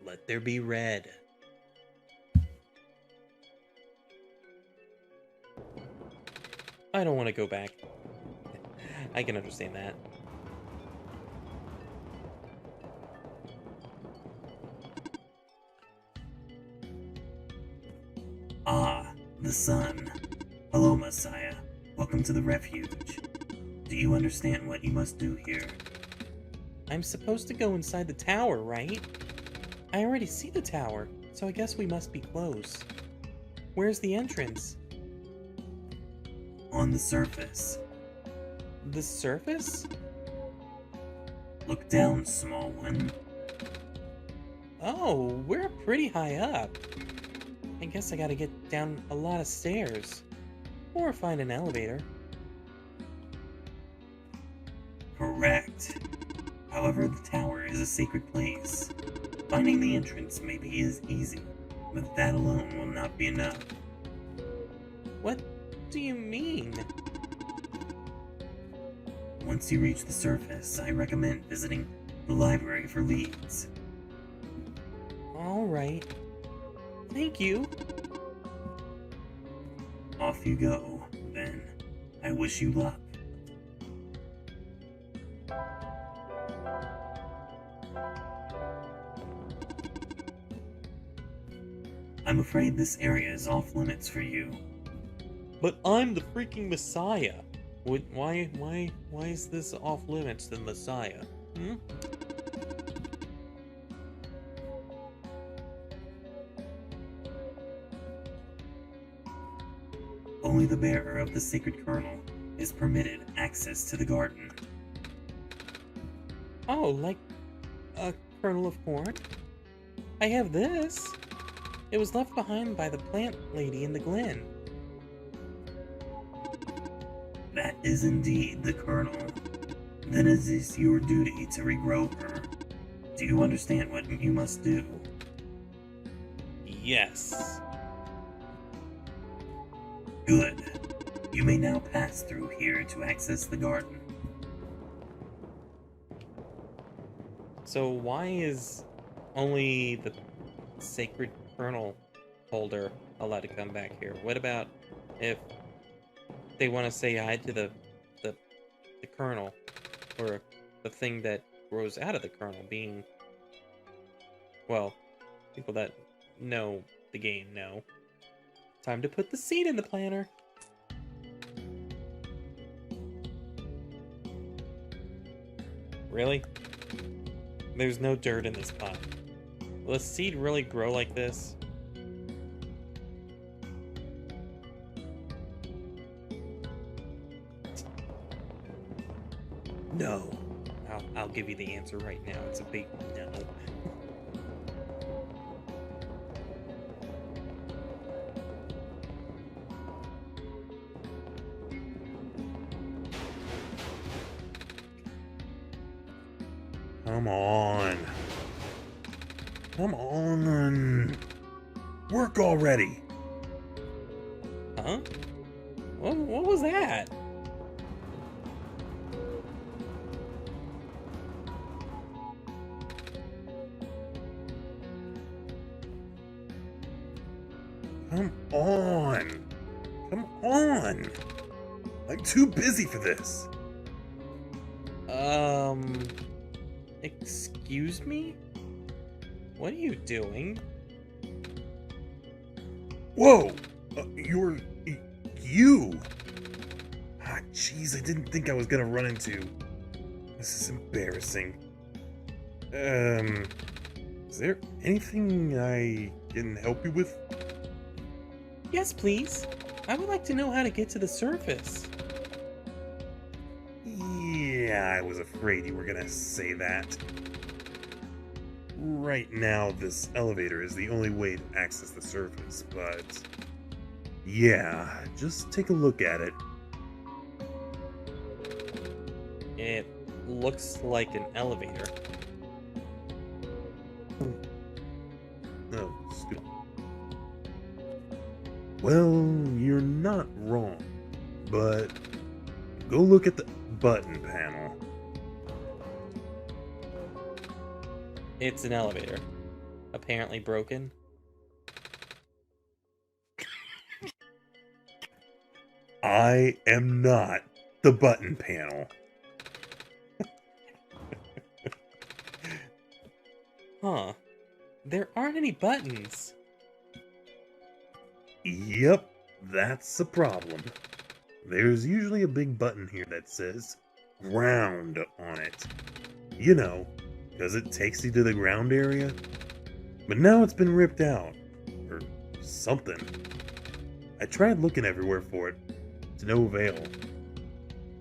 Let there be red. I don't want to go back. I can understand that. Ah, the sun. Hello, Messiah. Welcome to the Refuge. Do you understand what you must do here? I'm supposed to go inside the tower, right? I already see the tower, so I guess we must be close. Where's the entrance? On the surface. The surface? Look down, small one. Oh, we're pretty high up. I guess I gotta get down a lot of stairs. Or find an elevator. Correct. However, the tower is a sacred place. Finding the entrance may be as easy, but that alone will not be enough. What do you mean? Once you reach the surface, I recommend visiting the library for leads. Alright. Thank you. Off you go, then. I wish you luck. I'm afraid this area is off limits for you. But I'm the freaking Messiah. Why is this off limits the Messiah? Hmm? Only the bearer of the sacred kernel is permitted access to the garden. Oh, like a kernel of corn? I have this. It was left behind by the plant lady in the glen. That is indeed the kernel. Then it is your duty to regrow her. Do you understand what you must do? Yes. Good. You may now pass through here to access the garden. So why is only the sacred kernel holder allowed to come back here? What about if they want to say hi to the kernel, or the thing that grows out of the kernel, being, well, people that know the game know. Time to put the seed in the planter. Really? There's no dirt in this pot. Will a seed really grow like this? No. I'll give you the answer right now. It's a big no. Come on. Come on. Work already. Huh? What was that? Come on. Come on. I'm too busy for this. Excuse me? What are you doing? Whoa. You. Ah, jeez, I didn't think I was gonna run into. This is embarrassing. Is there anything I can help you with? Yes, please. I would like to know how to get to the surface. Yeah, I was afraid you were gonna say that. Right now, this elevator is the only way to access the surface, but... yeah, just take a look at it. It looks like an elevator. Oh, stupid. Well, you're not wrong, but go look at the button panel. It's an elevator. apparently broken. I am not the button panel. Huh. There aren't any buttons. Yep, that's the problem. There's usually a big button here that says ground on it. You know, because it takes you to the ground area. But now it's been ripped out. Or something. I tried looking everywhere for it. To no avail.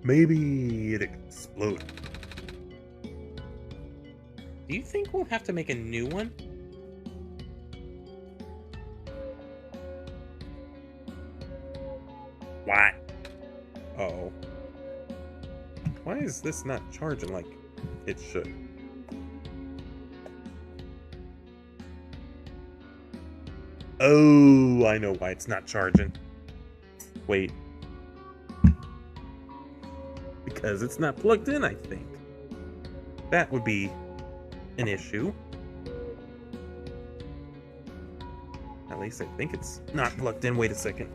Maybe it exploded. Do you think we'll have to make a new one? What? Uh-oh. Why is this not charging like it should? Oh, I know why it's not charging. Wait. Because it's not plugged in, I think. That would be an issue. At least I think it's not plugged in. Wait a second.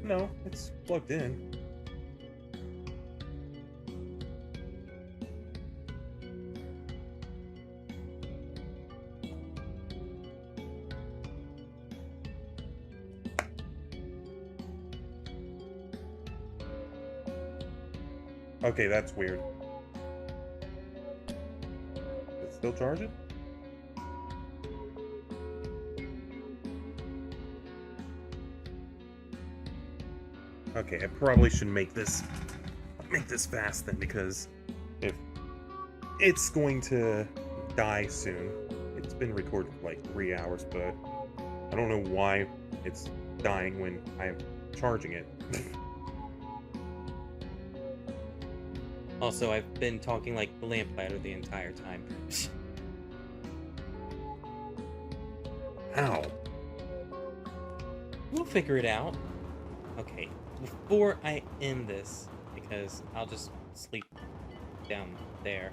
No, it's plugged in. Okay, that's weird. Is it still charging? Okay, I probably should make this fast then, because if it's going to die soon. It's been recorded for like 3 hours, but I don't know why it's dying when I'm charging it. Also, I've been talking like the lamplighter the entire time. Ow. We'll figure it out. Okay, before I end this, because I'll just sleep down there,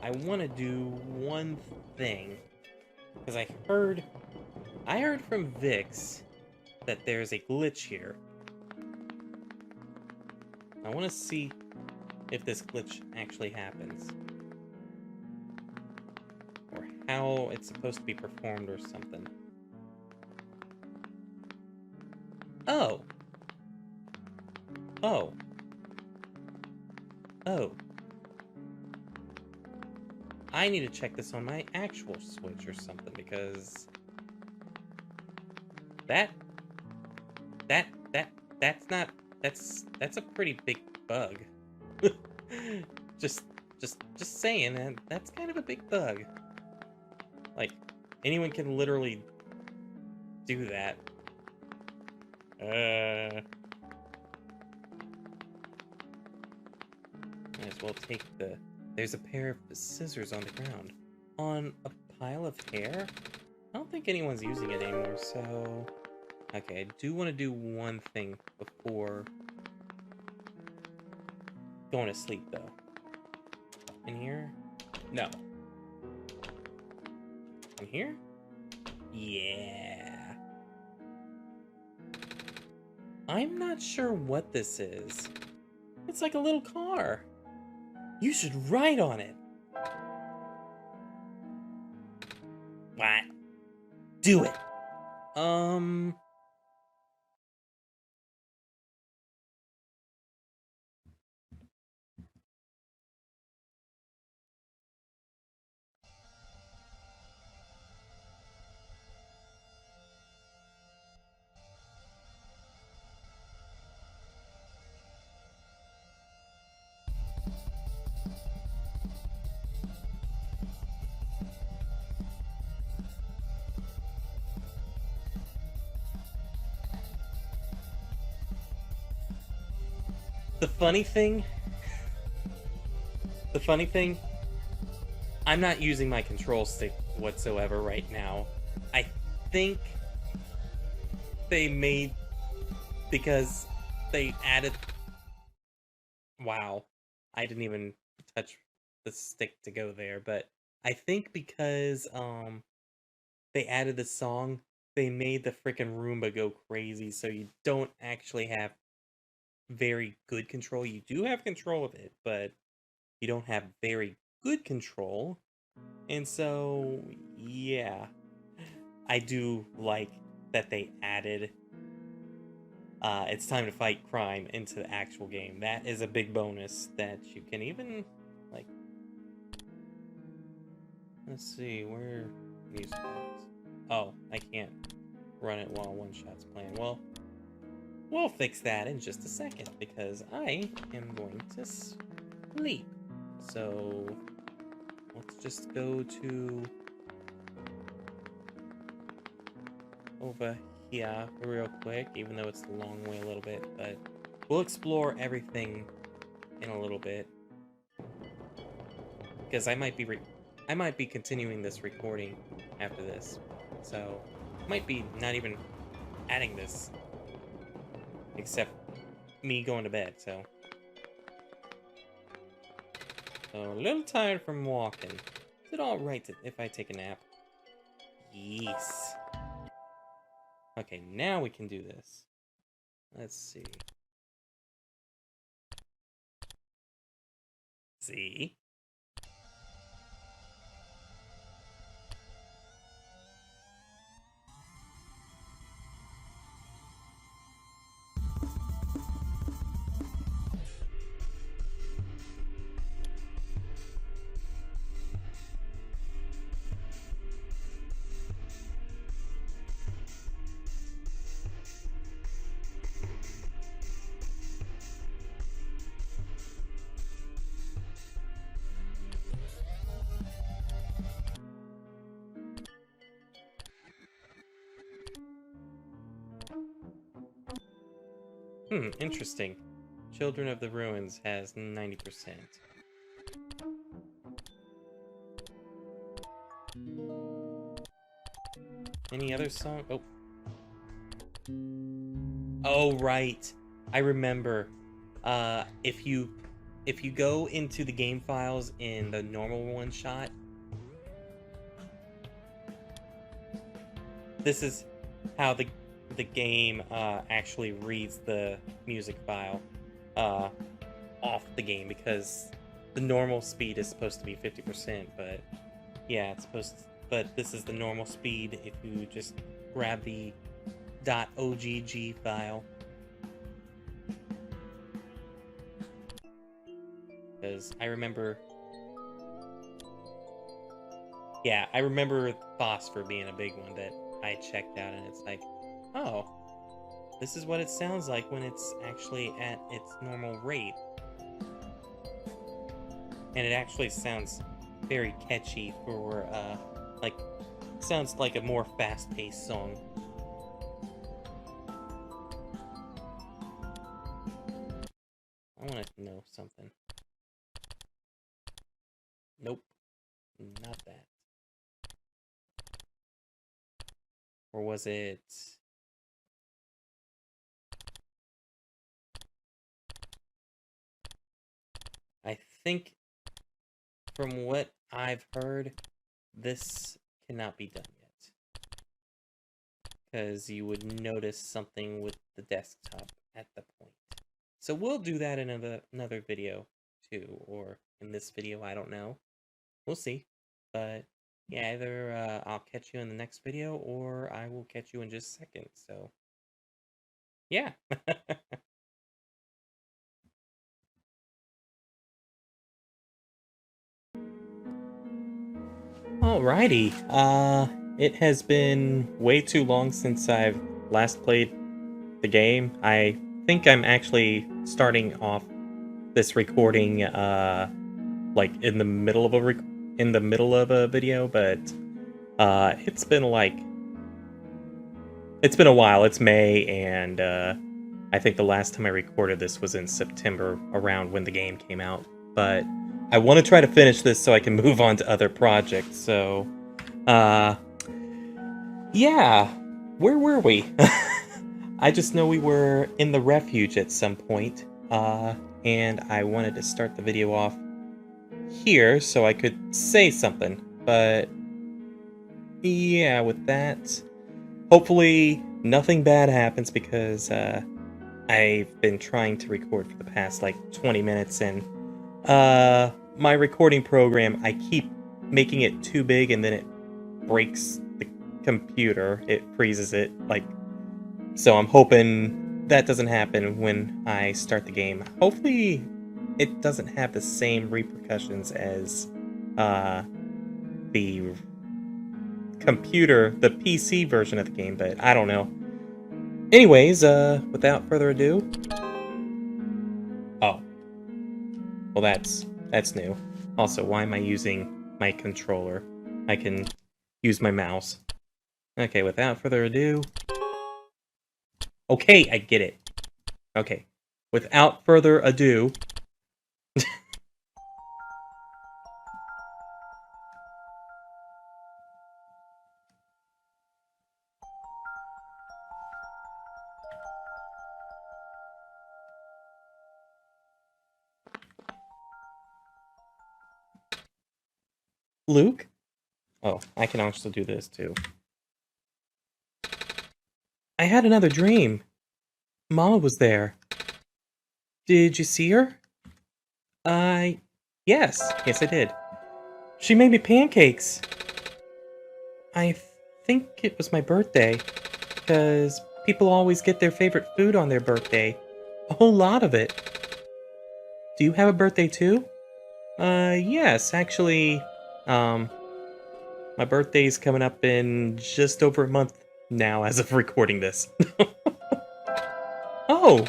I want to do one thing. Because I heard from Vix that there's a glitch here. I want to see if this glitch actually happens. Or how it's supposed to be performed or something. Oh. Oh. Oh. I need to check this on my actual Switch or something, because that's a pretty big bug. just saying, and that's kind of a big bug. Like, anyone can literally do that. Might as well take the... There's a pair of scissors on the ground. On a pile of hair? I don't think anyone's using it anymore, so... Okay, I do want to do one thing before going to sleep, though. In here? No. In here? Yeah. I'm not sure what this is. It's like a little car. You should ride on it. What? Do it. The funny thing, I'm not using my control stick whatsoever right now. think they made, because they added, wow, I didn't even touch the stick to go there, but I think because they added the song, they made the freaking Roomba go crazy, so you don't actually have very good control. You do have control of it, but you don't have very good control. And so, yeah, I do like that they added It's Time to Fight Crime into the actual game. That is a big bonus that you can even, like, let's see, where music is. Oh, I can't run it while OneShot's playing. Well, we'll fix that in just a second, because I am going to sleep. So, let's just go to over here real quick, even though it's a long way a little bit, but we'll explore everything in a little bit. Because I might be continuing this recording after this. So, might be not even adding this, except me going to bed, so. So, a little tired from walking. Is it alright if I take a nap? Yes. Okay, now we can do this. Let's see. See? Interesting. Children of the Ruins has 90%. Any other song? Oh. Oh, right. I remember. If you go into the game files in the normal OneShot, this is how the game actually reads the music file off the game, because the normal speed is supposed to be 50%, but yeah, it's supposed to, but this is the normal speed if you just grab the .ogg file. Because I remember, yeah, I remember Phosphor being a big one that I checked out, and it's like, oh, this is what it sounds like when it's actually at its normal rate. And it actually sounds very catchy for, like, sounds like a more fast-paced song. I want to know something. Nope. Not that. Or was it... I think, from what I've heard, this cannot be done yet. Because you would notice something with the desktop at the point. So we'll do that in another video, too. Or in this video, I don't know. We'll see. But, yeah, either I'll catch you in the next video, or I will catch you in just a second. So, yeah. Alrighty, it has been way too long since I've last played the game. I think I'm actually starting off this recording, like in the middle of a video, but it's been a while. It's May, and I think the last time I recorded this was in September, around when the game came out, but I want to try to finish this so I can move on to other projects. So, Yeah, where were we? I just know we were in the Refuge at some point, and I wanted to start the video off here so I could say something, but yeah, with that, hopefully nothing bad happens because I've been trying to record for the past like 20 minutes and my recording program, I keep making it too big and then it breaks the computer. It freezes it like so I'm hoping that doesn't happen when I start the game. Hopefully it doesn't have the same repercussions as the the PC version of the game, but I don't know. Anyways, without further ado. Oh. Well, that's new. Also, why am I using my controller? I can use my mouse. Okay, without further ado. Okay, I get it. Okay. Without further ado. Luke? Oh, I can also do this too. I had another dream. Mama was there. Did you see her? Yes. Yes, I did. She made me pancakes. I think it was my birthday. Because people always get their favorite food on their birthday. A whole lot of it. Do you have a birthday too? Yes, actually, my birthday's coming up in just over a month now as of recording this. Oh,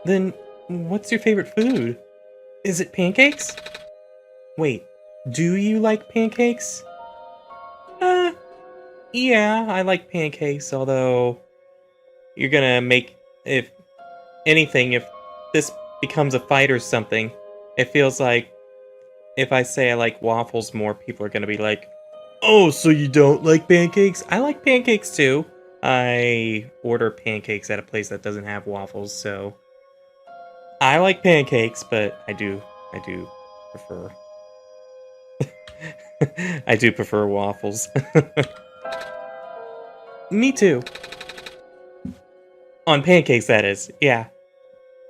then what's your favorite food? Is it pancakes? Wait, do you like pancakes? Uh, yeah, I like pancakes, although you're gonna make, if anything, if this becomes a fight or something, it feels like if I say I like waffles more, people are gonna be like, oh, so you don't like pancakes? I like pancakes too. I order pancakes at a place that doesn't have waffles, so I like pancakes, but I do prefer I do prefer waffles. Me too. On pancakes, that is. Yeah.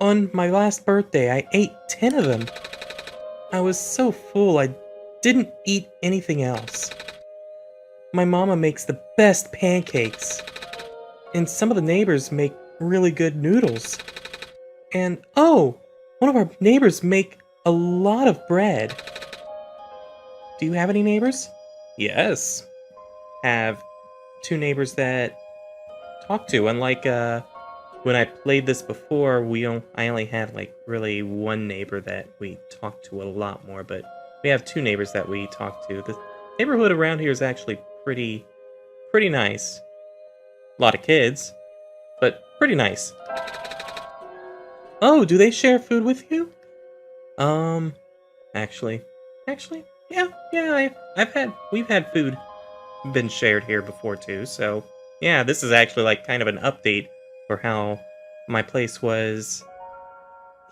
On my last birthday, I ate 10 of them. I was so full, I didn't eat anything else. My mama makes the best pancakes. And some of the neighbors make really good noodles. And oh, one of our neighbors make a lot of bread. Do you have any neighbors? Yes. Have two neighbors that talk to. Unlike when I played this before, I only had like really one neighbor that we talked to a lot more, but we have two neighbors that we talk to. The neighborhood around here is actually pretty nice. A lot of kids, but pretty nice. Oh, do they share food with you? Um, actually, yeah, we've had food been shared here before too, so yeah, this is actually like kind of an update for how my place was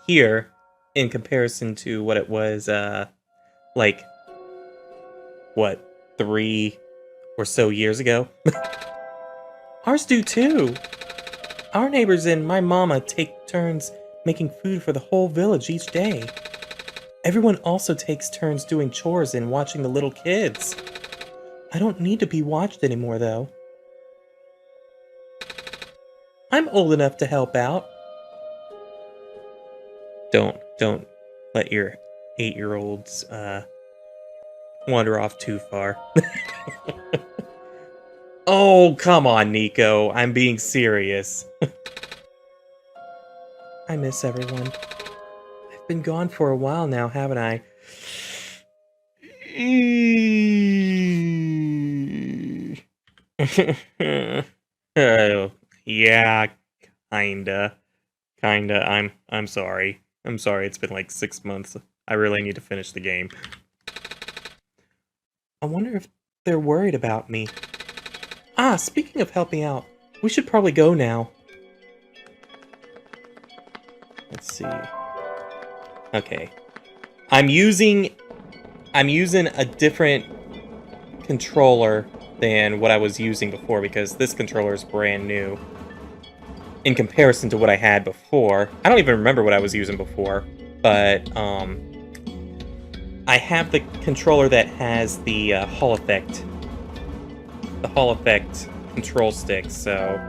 here in comparison to what it was, like, what, 3 or so years ago? Ours do too! Our neighbors and my mama take turns making food for the whole village each day. Everyone also takes turns doing chores and watching the little kids. I don't need to be watched anymore, though. I'm old enough to help out. Don't let your 8-year-olds, wander off too far. Oh, come on, Nico. I'm being serious. I miss everyone. I've been gone for a while now, haven't I? Oh, yeah, kinda. I'm sorry. I'm sorry, it's been like 6 months. I really need to finish the game. I wonder if they're worried about me. Speaking of helping out, we should probably go now. Let's see. Okay. I'm using a different controller than what I was using before because this controller is brand new in comparison to what I had before. I don't even remember what I was using before, but I have the controller that has the Hall effect control stick, so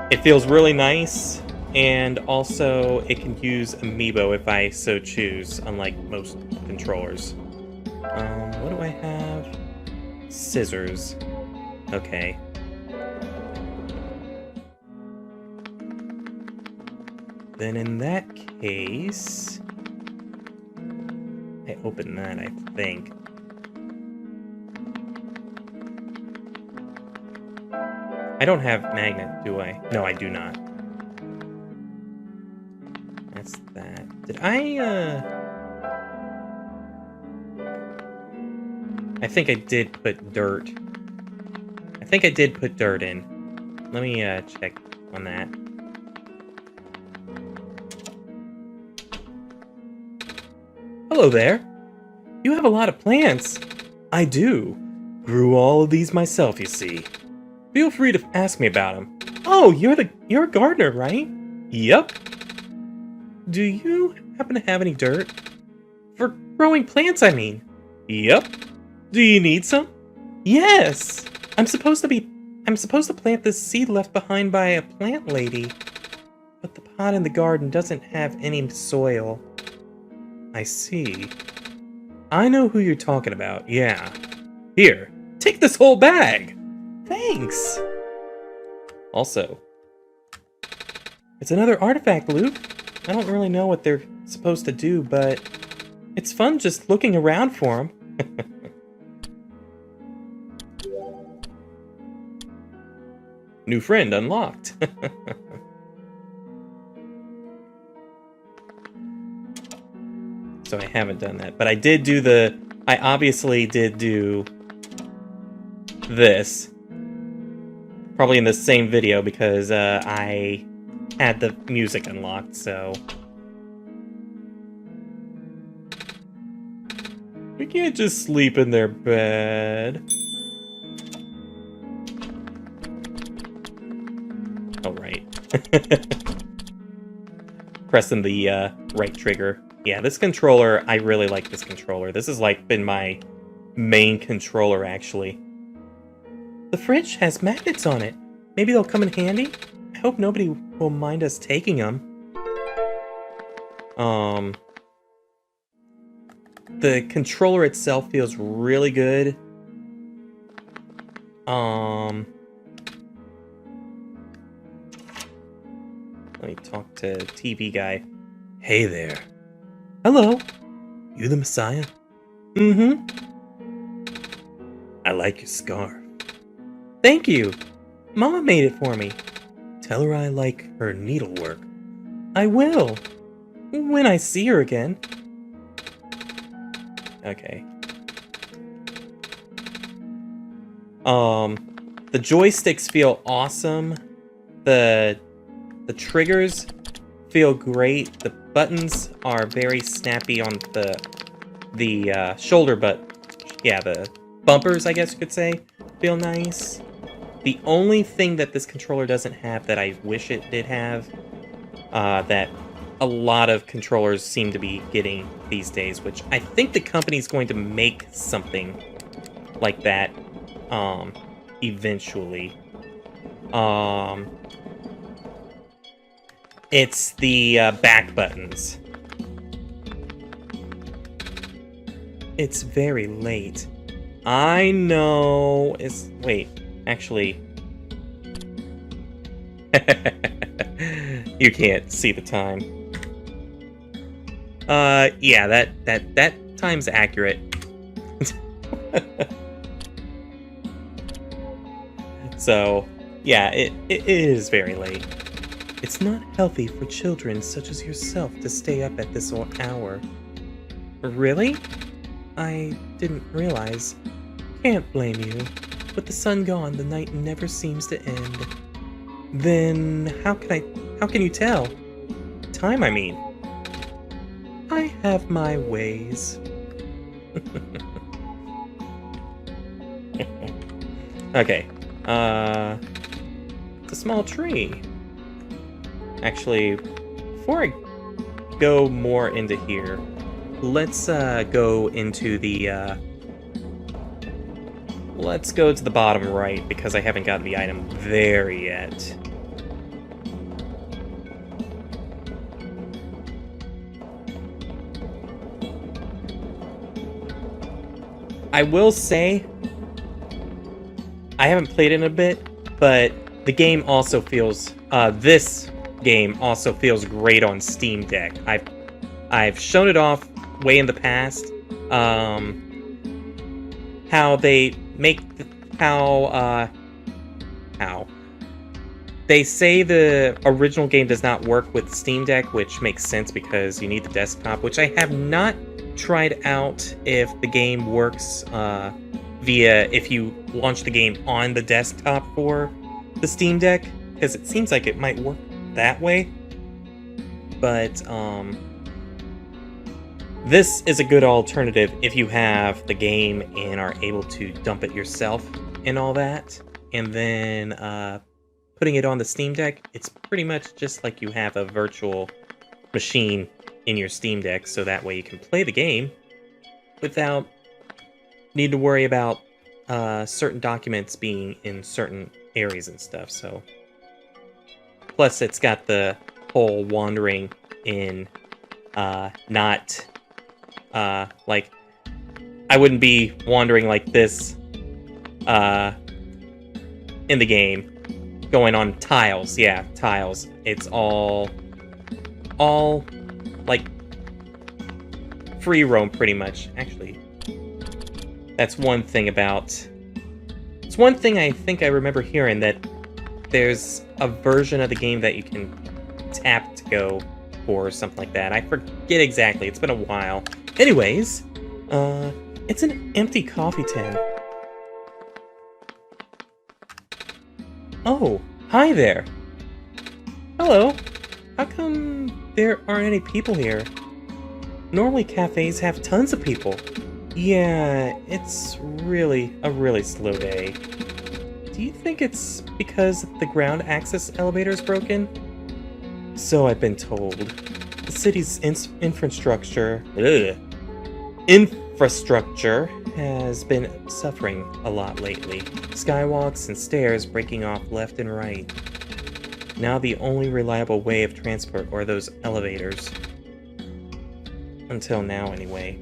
it feels really nice, and also it can use amiibo if I so choose, unlike most controllers. What do I have? Scissors. Okay. Then in that case, I open that, I think. I don't have magnet, do I? No, I do not. That's that. Did I think I did put dirt. I think I did put dirt in. Let me check on that. Hello there. You have a lot of plants. I do. Grew all of these myself, you see. Feel free to ask me about them. Oh, you're a gardener, right? Yep. Do you happen to have any dirt? For growing plants, I mean. Yep. Do you need some? Yes. I'm supposed to plant this seed left behind by a plant lady. But the pot in the garden doesn't have any soil. I see. I know who you're talking about, yeah. Here, take this whole bag! Thanks! Also, it's another artifact, Luke. I don't really know what they're supposed to do, but it's fun just looking around for them. New friend unlocked. So I haven't done that, but I did do I obviously did do this. Probably in the same video because I had the music unlocked, so. We can't just sleep in their bed. Oh, right. Pressing the right trigger. Yeah, this controller, I really like this controller. This has like been my main controller, actually. The fridge has magnets on it. Maybe they'll come in handy? I hope nobody will mind us taking them. The controller itself feels really good. Let me talk to TV guy. Hey there. Hello. You the Messiah? Mm-hmm. I like your scarf. Thank you. Mama made it for me. Tell her I like her needlework. I will. When I see her again. Okay. The joysticks feel awesome. The triggers feel great. The buttons are very snappy on the shoulder, the bumpers, I guess you could say, feel nice. The only thing that this controller doesn't have that I wish it did have, that a lot of controllers seem to be getting these days, which I think the company's going to make something like that eventually. It's the back buttons. It's very late. I know. Wait, actually. You can't see the time. Yeah, that time's accurate. So, yeah, it is very late. It's not healthy for children such as yourself to stay up at this hour. Really? I didn't realize. Can't blame you. With the sun gone, the night never seems to end. Then how can you tell? Time, I mean. I have my ways. Okay. It's a small tree. Actually, before I go more into here, let's go into the let's go to the bottom right because I haven't gotten the item there yet. I will say, I haven't played it in a bit, but the game also feels, this game also feels great on Steam Deck. I've shown it off way in the past, how they make, how they say the original game does not work with Steam Deck, which makes sense because you need the desktop, which I have not tried out if the game works via if you launch the game on the desktop for the Steam Deck, because it seems like it might work that way. But this is a good alternative if you have the game and are able to dump it yourself and all that, and then putting it on the Steam Deck, it's pretty much just like you have a virtual machine in your Steam Deck, so that way you can play the game without need to worry about certain documents being in certain areas and stuff. So, plus it's got the whole wandering in, not like I wouldn't be wandering like this in the game, going on tiles. Yeah, tiles. It's all like free roam pretty much. Actually, that's one thing about... It's one thing I think I remember hearing, that there's a version of the game that you can tap to go for or something like that. I forget exactly. It's been a while. Anyways, it's an empty coffee tin. Oh, hi there. Hello. How come there aren't any people here? Normally cafes have tons of people. Yeah, it's really a really slow day. Do you think it's because the ground access elevator is broken? So I've been told. The city's infrastructure has been suffering a lot lately. Skywalks and stairs breaking off left and right. Now the only reliable way of transport are those elevators. Until now, anyway.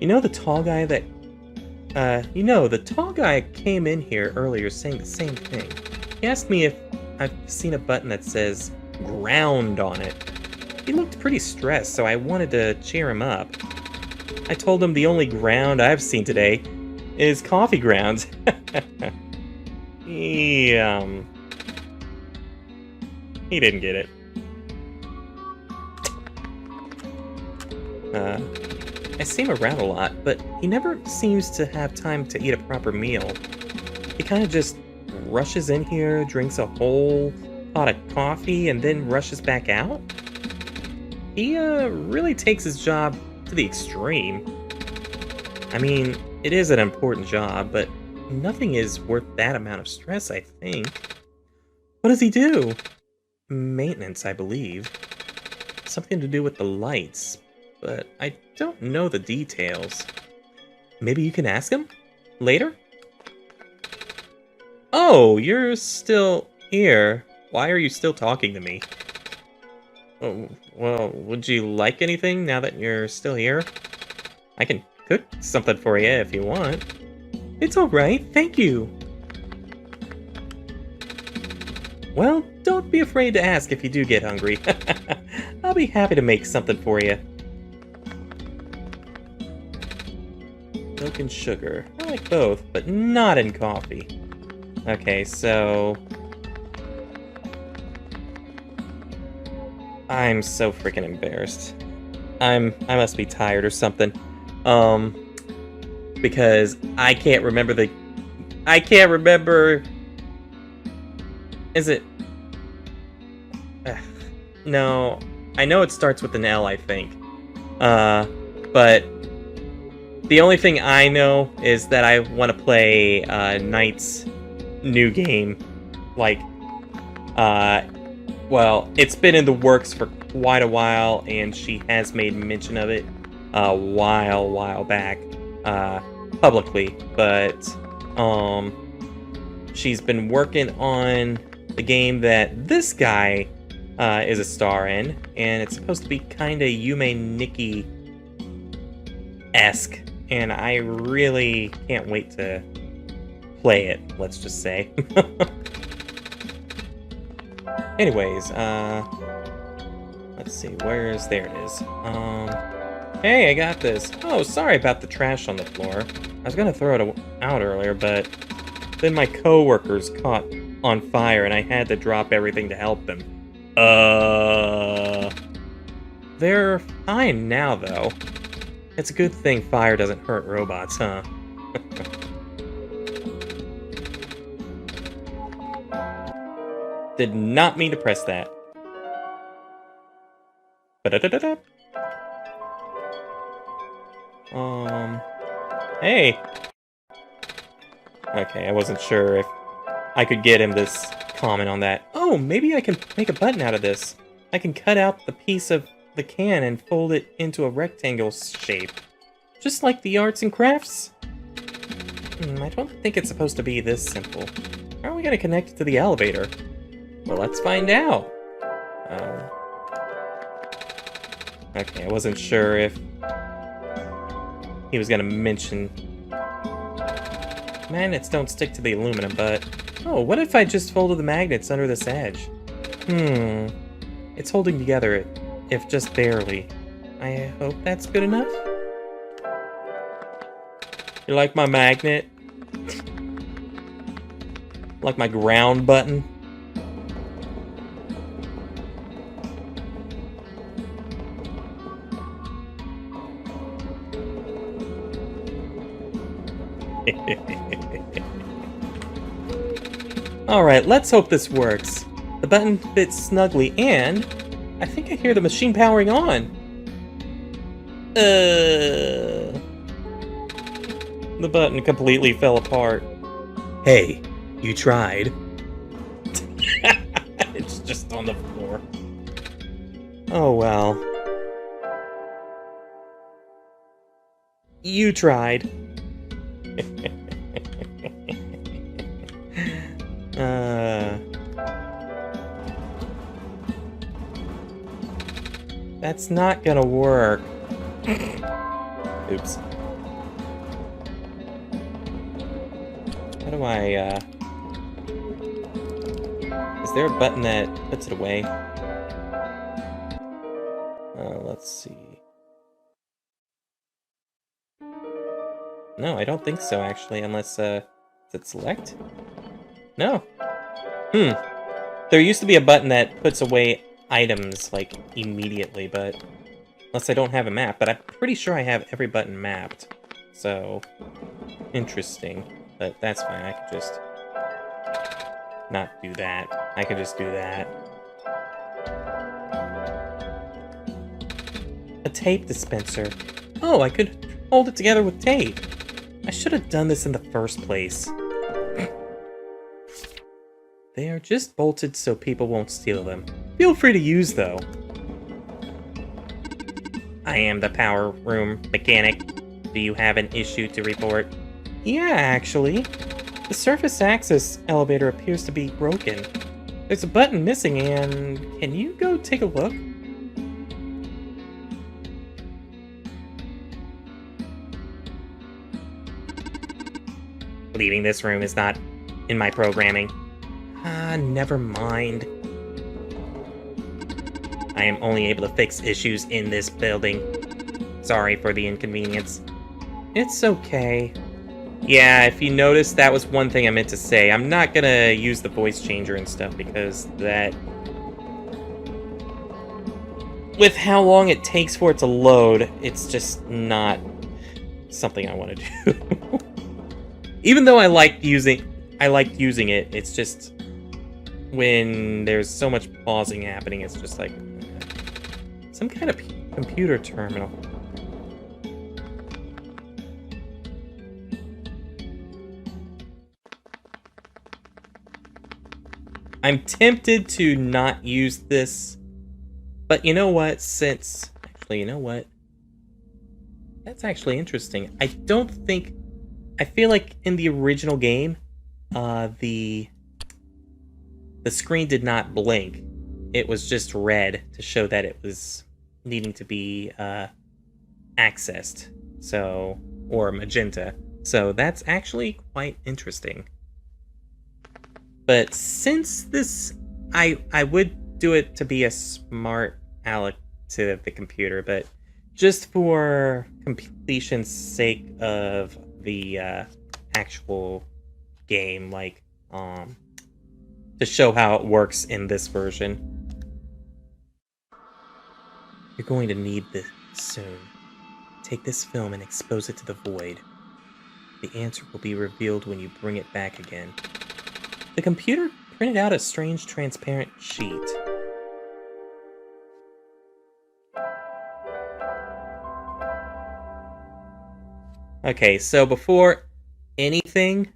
You know the tall guy that... the tall guy came in here earlier saying the same thing. He asked me if I've seen a button that says ground on it. He looked pretty stressed, so I wanted to cheer him up. I told him the only ground I've seen today is coffee grounds. He didn't get it. I see him around a lot, but he never seems to have time to eat a proper meal. He kind of just rushes in here, drinks a whole pot of coffee, and then rushes back out. He really takes his job to the extreme. I mean, it is an important job, but nothing is worth that amount of stress, I think. What does he do? Maintenance, I believe. Something to do with the lights, but I don't know the details. Maybe you can ask him? Later? Oh, you're still here. Why are you still talking to me? Oh, well, would you like anything now that you're still here? I can cook something for you if you want. It's alright, thank you. Well, don't be afraid to ask if you do get hungry. I'll be happy to make something for you. Milk and sugar. I like both, but not in coffee. Okay, so... I'm so freaking embarrassed. I must be tired or something. Because I can't remember Is it no, I know it starts with an L, I think. But the only thing I know is that I want to play Knight's new game. Like, well, it's been in the works for quite a while, and she has made mention of it a while back, publicly. But she's been working on the game that this guy is a star in, and it's supposed to be kind of Yume Nikki-esque, and I really can't wait to play it, let's just say. Anyways, let's see, there it is. Hey, I got this. Oh, sorry about the trash on the floor. I was gonna throw it out earlier, but then my coworkers caught on fire and I had to drop everything to help them. They're fine now, though. It's a good thing fire doesn't hurt robots, huh? Did not mean to press that. Ba-da-da-da-da. Hey! Okay, I wasn't sure if I could get him this comment on that. Oh, maybe I can make a button out of this. I can cut out the piece of the can and fold it into a rectangle shape. Just like the arts and crafts. I don't think it's supposed to be this simple. How are we going to connect it to the elevator? Well, let's find out. Okay, I wasn't sure if he was going to mention... Magnets don't stick to the aluminum, but... Oh, what if I just folded the magnets under this edge? It's holding together, if just barely. I hope that's good enough? You like my magnet? Like my ground button? Alright, let's hope this works. The button fits snugly, and I think I hear the machine powering on. The button completely fell apart. Hey, you tried. It's just on the floor. Oh well. You tried. That's not gonna work. Oops. How do I, is there a button that puts it away? Let's see. No, I don't think so, actually, unless, does it select? No. There used to be a button that puts away items, like, immediately, but... Unless I don't have a map, but I'm pretty sure I have every button mapped. So... Interesting. But that's fine, I could just... not do that. I could just do that. A tape dispenser. Oh, I could hold it together with tape. I should have done this in the first place. They are just bolted so people won't steal them. Feel free to use, though. I am the power room mechanic. Do you have an issue to report? Yeah, actually. The surface access elevator appears to be broken. There's a button missing, and can you go take a look? Leaving this room is not in my programming. Never mind. I am only able to fix issues in this building. Sorry for the inconvenience. It's okay. Yeah, if you noticed, that was one thing I meant to say. I'm not gonna use the voice changer and stuff because that... with how long it takes for it to load, it's just not something I want to do. Even though I liked using it, it's just when there's so much pausing happening, it's just like some kind of computer terminal. I'm tempted to not use this, but you know what? You know what? That's actually interesting. I feel like in the original game, the screen did not blink. It was just red to show that it was needing to be accessed. So, or magenta. So that's actually quite interesting. But since this, I would do it to be a smart aleck to the computer, but just for completion's sake of the actual game, like to show how it works in this version. You're going to need this soon. Take this film and expose it to the void. The answer will be revealed when you bring it back again. The computer printed out a strange transparent sheet. Okay, so before anything,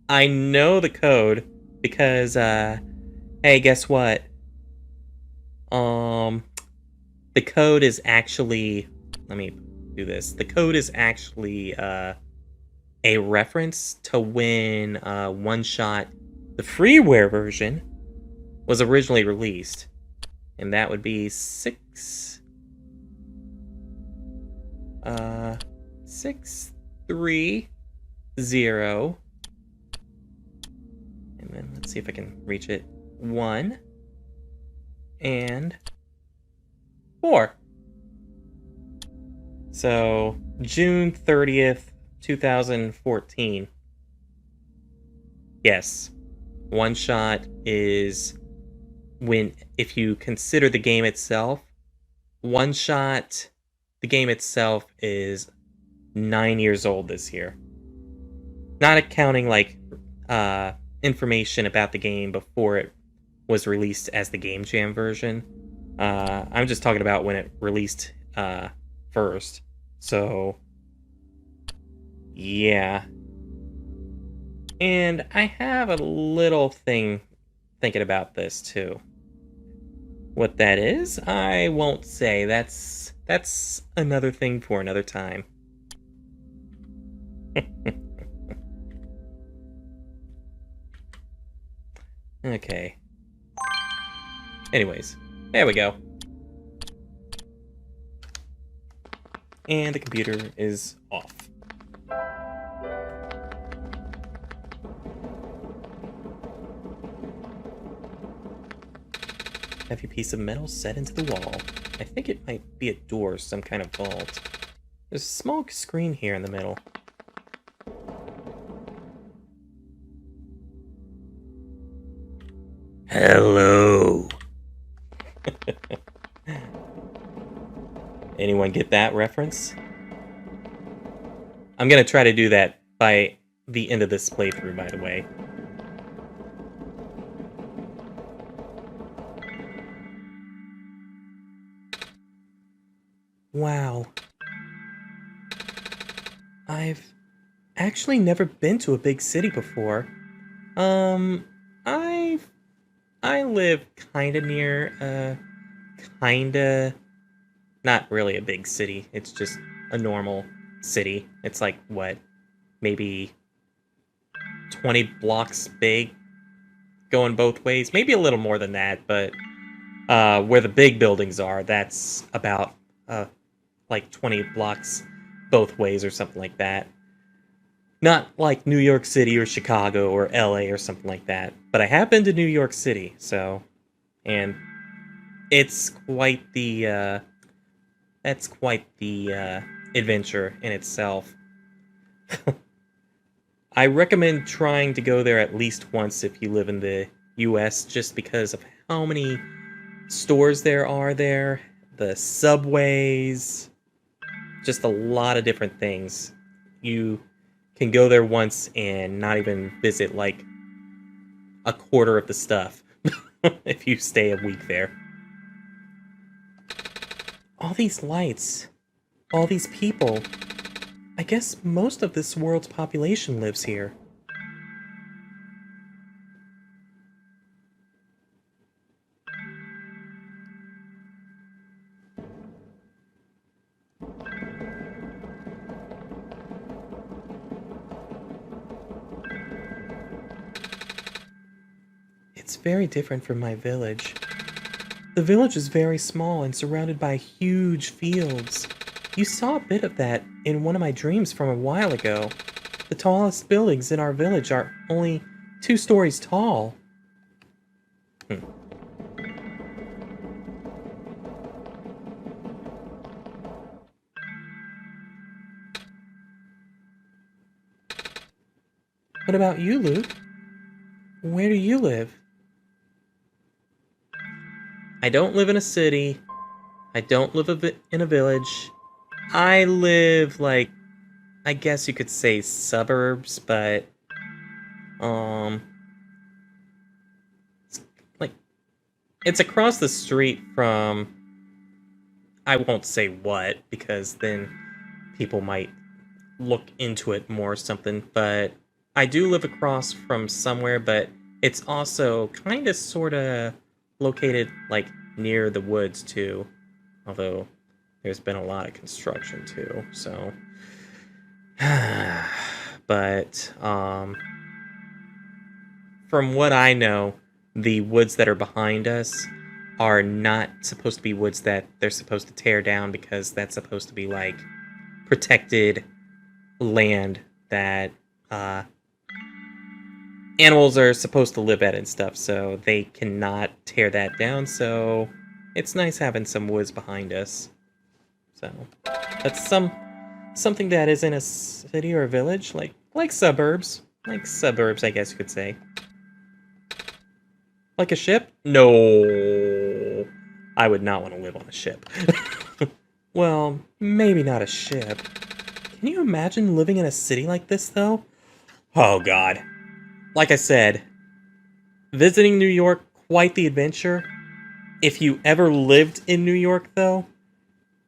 I know the code because, hey, guess what? The code is actually, let me do this. The code is actually, a reference to when, OneShot, the freeware version, was originally released. And that would be 630. And then let's see if I can reach it. 1 and 4. So June 30th, 2014. Yes. OneShot is when, if you consider the game itself, OneShot, the game itself is 9 years old this year. Not accounting like information about the game before it was released as the Game Jam version. I'm just talking about when it released first. So yeah. And I have a little thing thinking about this too. What that is, I won't say. That's another thing for another time. Okay. Anyways, there we go. And the computer is off. Heavy piece of metal set into the wall. I think it might be a door, some kind of vault. There's a small screen here in the middle. Hello. Anyone get that reference? I'm gonna try to do that by the end of this playthrough, by the way. Wow. I've actually never been to a big city before. I live kinda near, kinda, not really a big city. It's just a normal city. It's like, what, maybe 20 blocks big, going both ways. Maybe a little more than that, but where the big buildings are, that's about, like 20 blocks both ways or something like that. Not like New York City or Chicago or LA or something like that. But I have been to New York City, so... And it's quite the, adventure in itself. I recommend trying to go there at least once if you live in the US, just because of how many stores there are there. the subways, just a lot of different things. You can go there once and not even visit like a quarter of the stuff if you stay a week there. All these lights, all these people. I guess most of this world's population lives here. It's very different from my village. The village is very small and surrounded by huge fields. You saw a bit of that in one of my dreams from a while ago. The tallest buildings in our village are only 2 stories tall. What about you, Luke? Where do you live? I don't live in a city. I don't live in a village. I live, like, I guess you could say suburbs, but, it's across the street from, I won't say what, because then people might look into it more or something, but I do live across from somewhere, but it's also kind of, sort of located, like, near the woods, too. Although, there's been a lot of construction, too, so... But, from what I know, the woods that are behind us are not supposed to be woods that they're supposed to tear down, because that's supposed to be, like, protected land that, animals are supposed to live at and stuff, so they cannot tear that down, so it's nice having some woods behind us. So, that's something that isn't a city or a village, like suburbs. Like suburbs, I guess you could say. Like a ship? No. I would not want to live on a ship. Well, maybe not a ship. Can you imagine living in a city like this, though? Oh, God. Like I said, visiting New York, quite the adventure. If you ever lived in New York, though,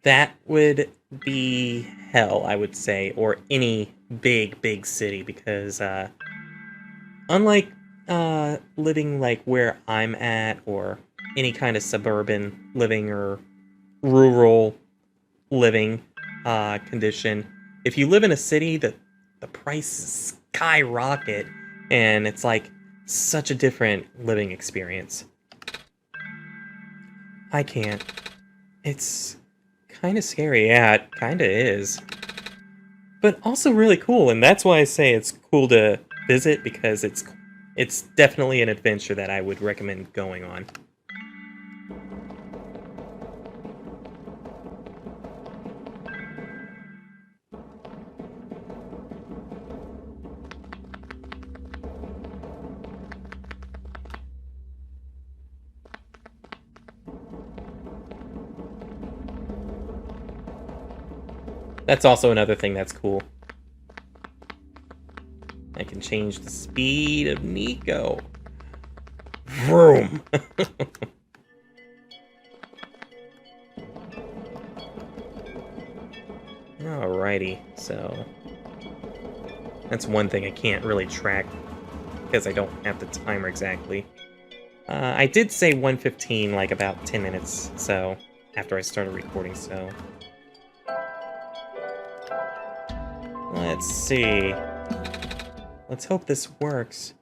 that would be hell, I would say, or any big city, because unlike living like where I'm at, or any kind of suburban living or rural living condition, if you live in a city, the prices skyrocket, and it's like such a different living experience. I can't. It's kind of scary. Yeah, it kind of is. But also really cool, and that's why I say it's cool to visit, because it's definitely an adventure that I would recommend going on. That's also another thing that's cool. I can change the speed of Nico. Vroom! Alrighty, so... that's one thing I can't really track, because I don't have the timer exactly. I did say 1:15, like about 10 minutes, so... after I started recording, so... let's see. Let's hope this works.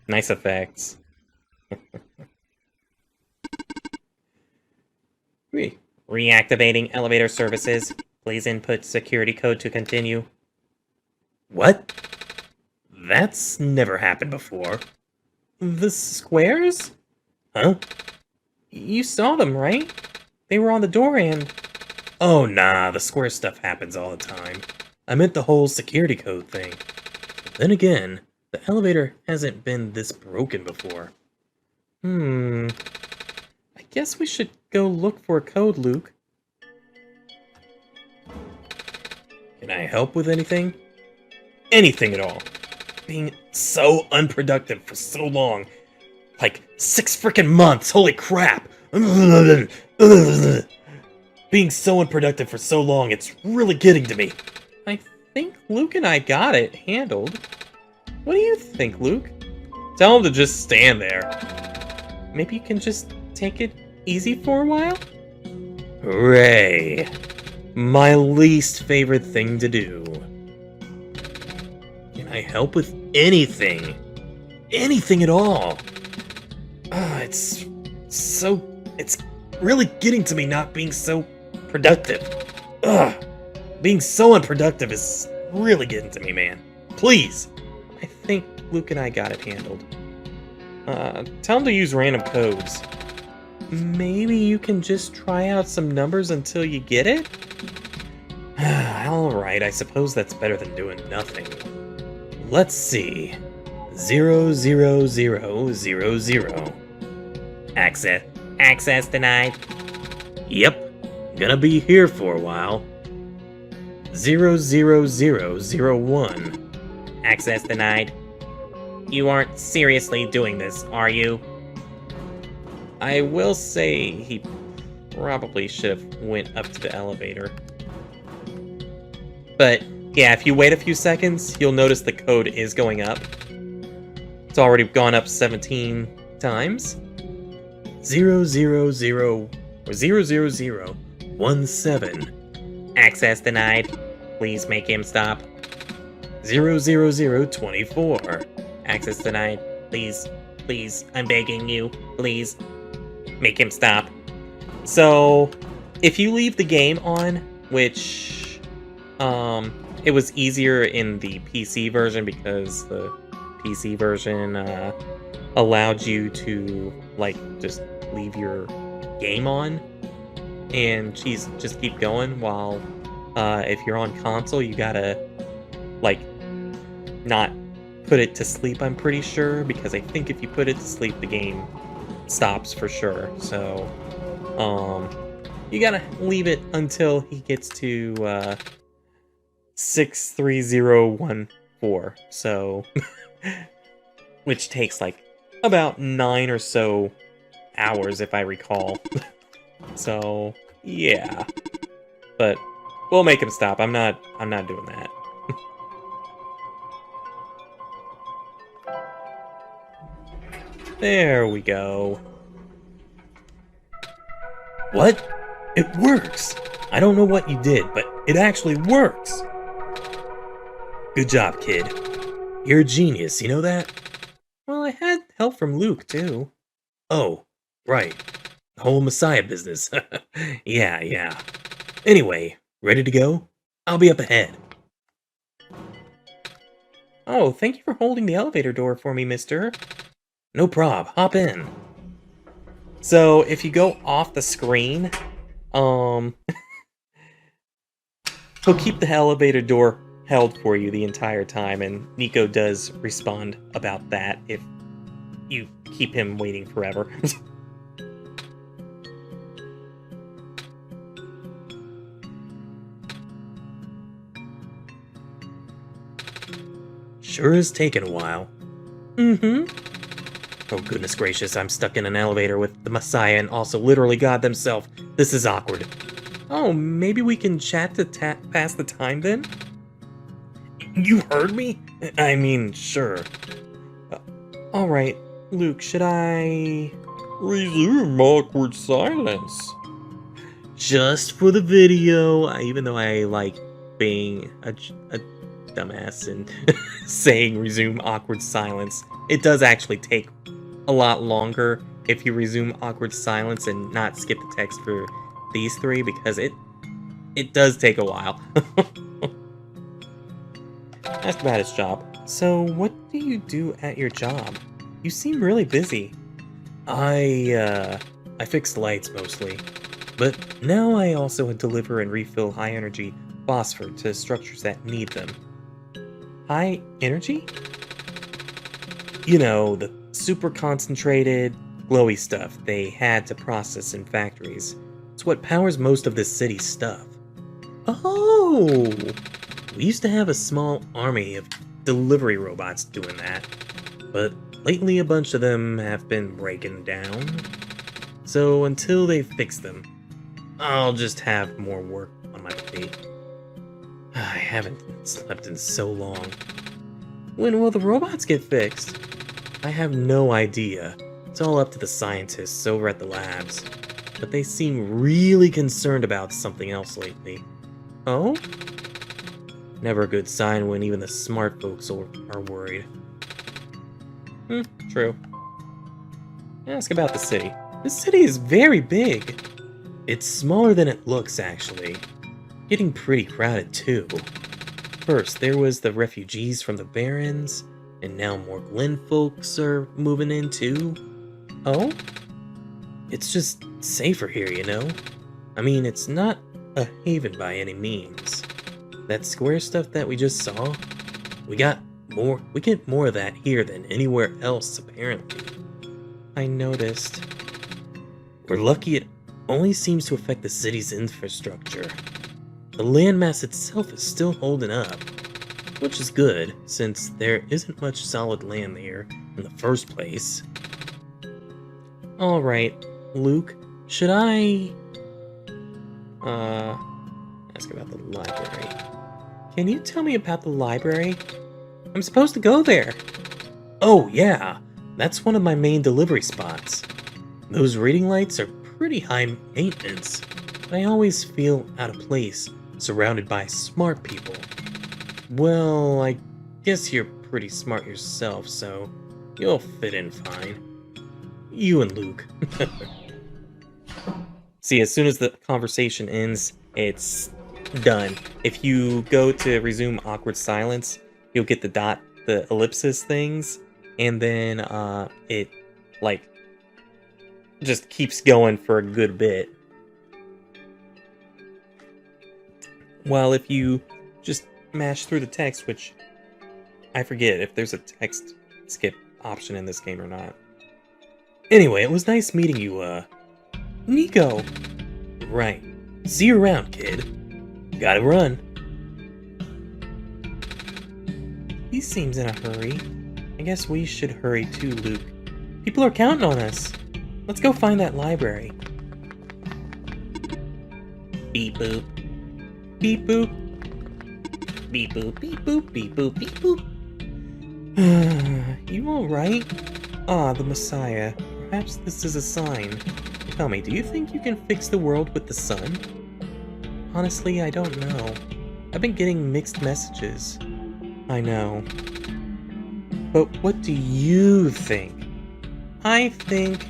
Nice effects. Reactivating elevator services. Please input security code to continue. What? That's never happened before. The squares? Huh? You saw them, right? They were on the door and... oh, nah, the square stuff happens all the time. I meant the whole security code thing. But then again, The elevator hasn't been this broken before. I guess we should go look for a code, Luke. Can I help with anything? Anything at all. Being so unproductive for so long. Like 6 freaking months, holy crap! Being so unproductive for so long, it's really getting to me. I think Luke and I got it handled. What do you think, Luke? Tell him to just stand there. Maybe you can just take it easy for a while? Hooray! My least favorite thing to do. Can I help with anything? Anything at all? It's really getting to me not being so productive. Being so unproductive is really getting to me, man. Please. I think Luke and I got it handled. Tell him to use random codes. Maybe you can just try out some numbers until you get it? Alright, I suppose that's better than doing nothing. Let's see. 00000. Access denied. Yep, gonna be here for a while. 00001. Access denied. You aren't seriously doing this, are you? I will say he probably should have went up to the elevator. But yeah, if you wait a few seconds, you'll notice the code is going up. It's already gone up 17 times. 00017. Access denied. Please make him stop. 00024. Access denied. Please, I'm begging you. Please, make him stop. So, if you leave the game on, which, it was easier in the PC version because the PC version, allowed you to, like, just leave your game on and just keep going, while, if you're on console, you gotta, like, not put it to sleep, I'm pretty sure, because I think if you put it to sleep, the game stops for sure. So, you gotta leave it until he gets to, 63014, so, which takes, like, about 9 or so hours, if I recall. So, yeah. But we'll make him stop. I'm not doing that. There we go. What? It works! I don't know what you did, but it actually works! Good job, kid. You're a genius, you know that? Well, I had help from Luke, too. Oh, right. The whole Messiah business. Yeah. Anyway, ready to go? I'll be up ahead. Oh, thank you for holding the elevator door for me, mister. No prob, hop in. So, if you go off the screen, he'll keep the elevator door held for you the entire time, and Nico does respond about that if you keep him waiting forever. Sure has taken a while. Mm-hmm. Oh, goodness gracious, I'm stuck in an elevator with the Messiah and also literally God themselves. This is awkward. Oh, maybe we can chat to pass the time then? You heard me? I mean, sure. Alright, Luke, should I... resume awkward silence? Just for the video, even though I like being a dumbass and saying resume awkward silence, it does actually take a lot longer if you resume awkward silence and not skip the text for these three, because it does take a while. Ask about his job. So, what do you do at your job? You seem really busy. I fix lights mostly, but now I also deliver and refill high-energy phosphor to structures that need them. High energy? You know, the super concentrated, glowy stuff they had to process in factories. It's what powers most of this city's stuff. Oh! We used to have a small army of delivery robots doing that, but lately a bunch of them have been breaking down. So until they fix them, I'll just have more work on my plate. I haven't slept in so long. When will the robots get fixed? I have no idea. It's all up to the scientists over at the labs. But they seem really concerned about something else lately. Oh? Never a good sign when even the smart folks are worried. True. Ask about the city. This city is very big. It's smaller than it looks, actually. Getting pretty crowded, too. First, there was the refugees from the Barrens, and now more Glen folks are moving in, too. Oh? It's just safer here, you know? I mean, it's not a haven by any means. That square stuff that we just saw, we get more of that here than anywhere else, apparently. I noticed. We're lucky it only seems to affect the city's infrastructure. The landmass itself is still holding up, which is good, since there isn't much solid land here in the first place. Alright, Luke, should I... ask about the library. Can you tell me about the library? I'm supposed to go there. Oh, yeah, that's one of my main delivery spots. Those reading lights are pretty high maintenance, but I always feel out of place surrounded by smart people. Well, I guess you're pretty smart yourself, so you'll fit in fine. You and Luke. See, as soon as the conversation ends, it's done. If you go to resume awkward silence, you'll get the ellipsis things, and then it, like, just keeps going for a good bit. While if you just mash through the text, which I forget if there's a text skip option in this game or not. Anyway, it was nice meeting you, Nico. Right. See you around, kid. Gotta run. He seems in a hurry. I guess we should hurry too, Luke. People are counting on us. Let's go find that library. Beep boop. Beep boop. Beep boop, beep boop, beep boop, beep boop. You alright? Ah, the Messiah. Perhaps this is a sign. Tell me, do you think you can fix the world with the sun? Honestly, I don't know. I've been getting mixed messages. I know. But what do you think? I think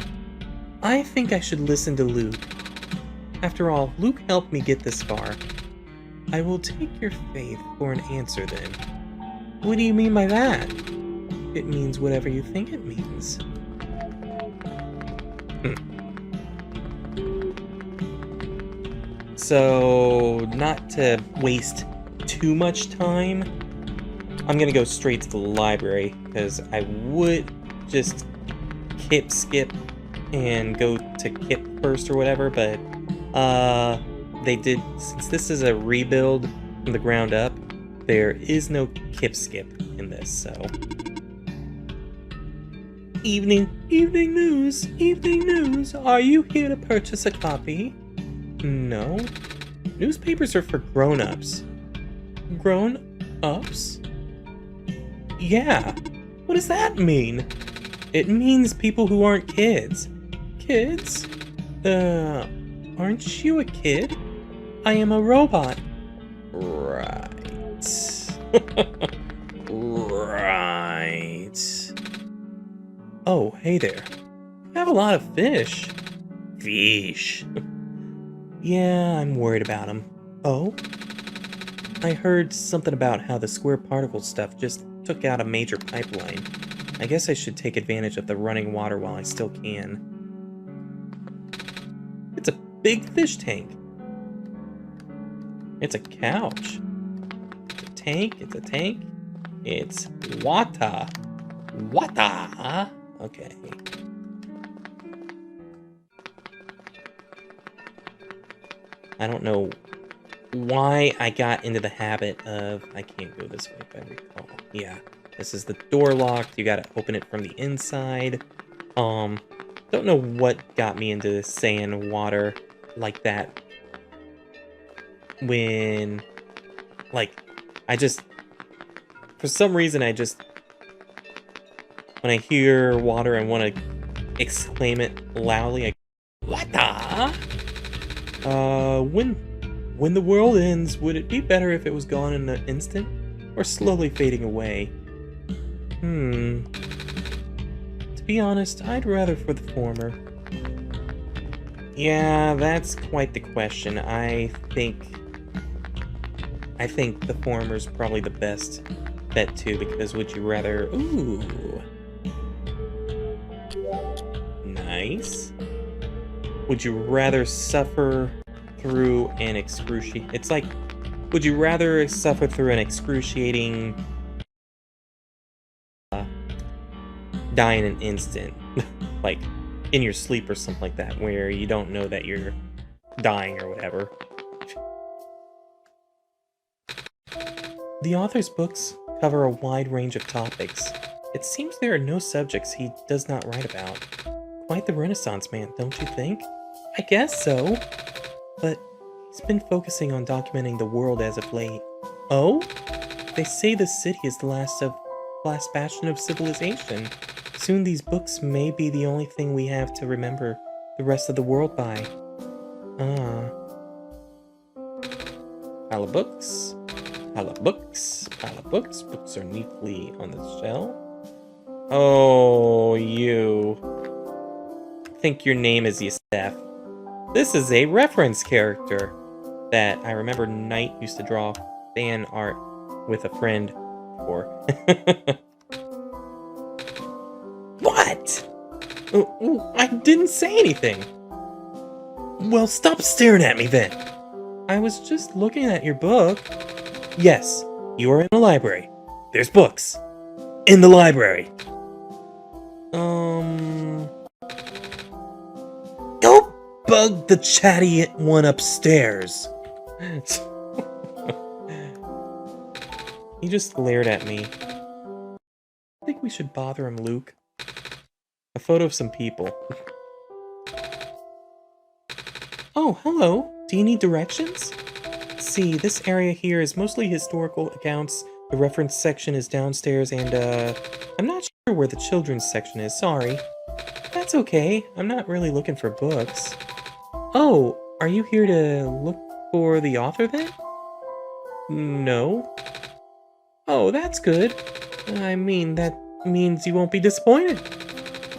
I should listen to Luke. After all, Luke helped me get this far. I will take your faith for an answer then. What do you mean by that? It means whatever you think it means. So, not to waste too much time, I'm gonna go straight to the library, because I would just skip and go to Kip first or whatever, but they did, since this is a rebuild from the ground up, there is no Kip skip in this, so. Evening news, are you here to purchase a copy? No. Newspapers are for grown-ups. Grown-ups? Yeah. What does that mean? It means people who aren't kids. Kids? Aren't you a kid? I am a robot. Right. Right. Oh, hey there. You have a lot of fish. Fish. Yeah, I'm worried about them. Oh? I heard something about how the square particle stuff just took out a major pipeline. I guess I should take advantage of the running water while I still can. It's a big fish tank. It's a couch. It's a tank. It's water. What the? Okay. I don't know why I got into the habit of... I can't go this way if I recall. Yeah, this is the door locked. You gotta open it from the inside. Don't know what got me into saying water like that. When... Like, I just... For some reason, I just... When I hear water and want to exclaim it loudly, I... What the? When the world ends, would it be better if it was gone in an instant? Or slowly fading away? To be honest, I'd rather for the former. Yeah, that's quite the question. I think the former's probably the best bet too, because would you rather... Ooh. Nice. Would you rather suffer through an excruciating... It's like, would you rather suffer through an excruciating... die in an instant? Like, in your sleep or something like that, where you don't know that you're dying or whatever. The author's books cover a wide range of topics. It seems there are no subjects he does not write about. Quite the Renaissance man, don't you think? I guess so. But he's been focusing on documenting the world as of late. Oh? They say the city is the last bastion of civilization. Soon these books may be the only thing we have to remember the rest of the world by. Pile of books. Pile of books. Pile of books. Books are neatly on the shelf. Oh, you. I think your name is Yosef. This is a reference character that I remember Knight used to draw fan art with a friend for. What? I didn't say anything. Well, stop staring at me then. I was just looking at your book. Yes, you are in a library. There's books. In the library. Go bug the chatty one upstairs. He just glared at me. I think we should bother him, Luke. A photo of some people. Oh, hello. Do you need directions? See, this area here is mostly historical accounts. The reference section is downstairs, and I'm not sure where the children's section is, sorry. That's okay, I'm not really looking for books. Oh, are you here to look for the author then? No. Oh, that's good. I mean, that means you won't be disappointed.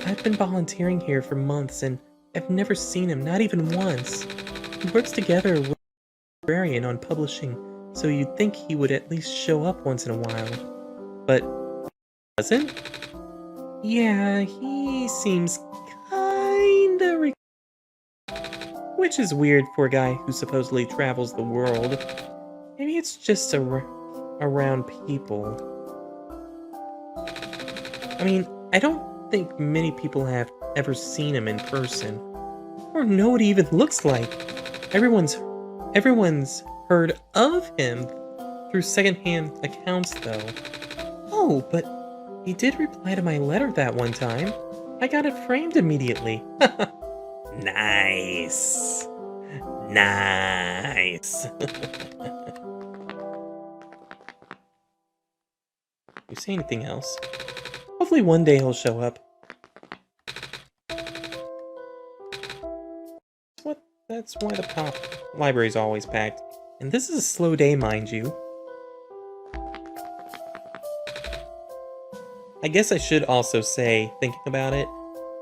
I've been volunteering here for months, and I've never seen him, not even once. He works together with a librarian on publishing, so you'd think he would at least show up once in a while. But he doesn't? Yeah, he seems kinda which is weird for a guy who supposedly travels the world. Maybe it's just around people. I mean, I don't think many people have ever seen him in person, or know what he even looks like. Everyone's heard of him through secondhand accounts, though. Oh, but he did reply to my letter that one time. I got it framed immediately. Nice. Nice. You say anything else? Hopefully one day he'll show up. That's why the library's always packed. And this is a slow day, mind you. I guess I should also say, thinking about it,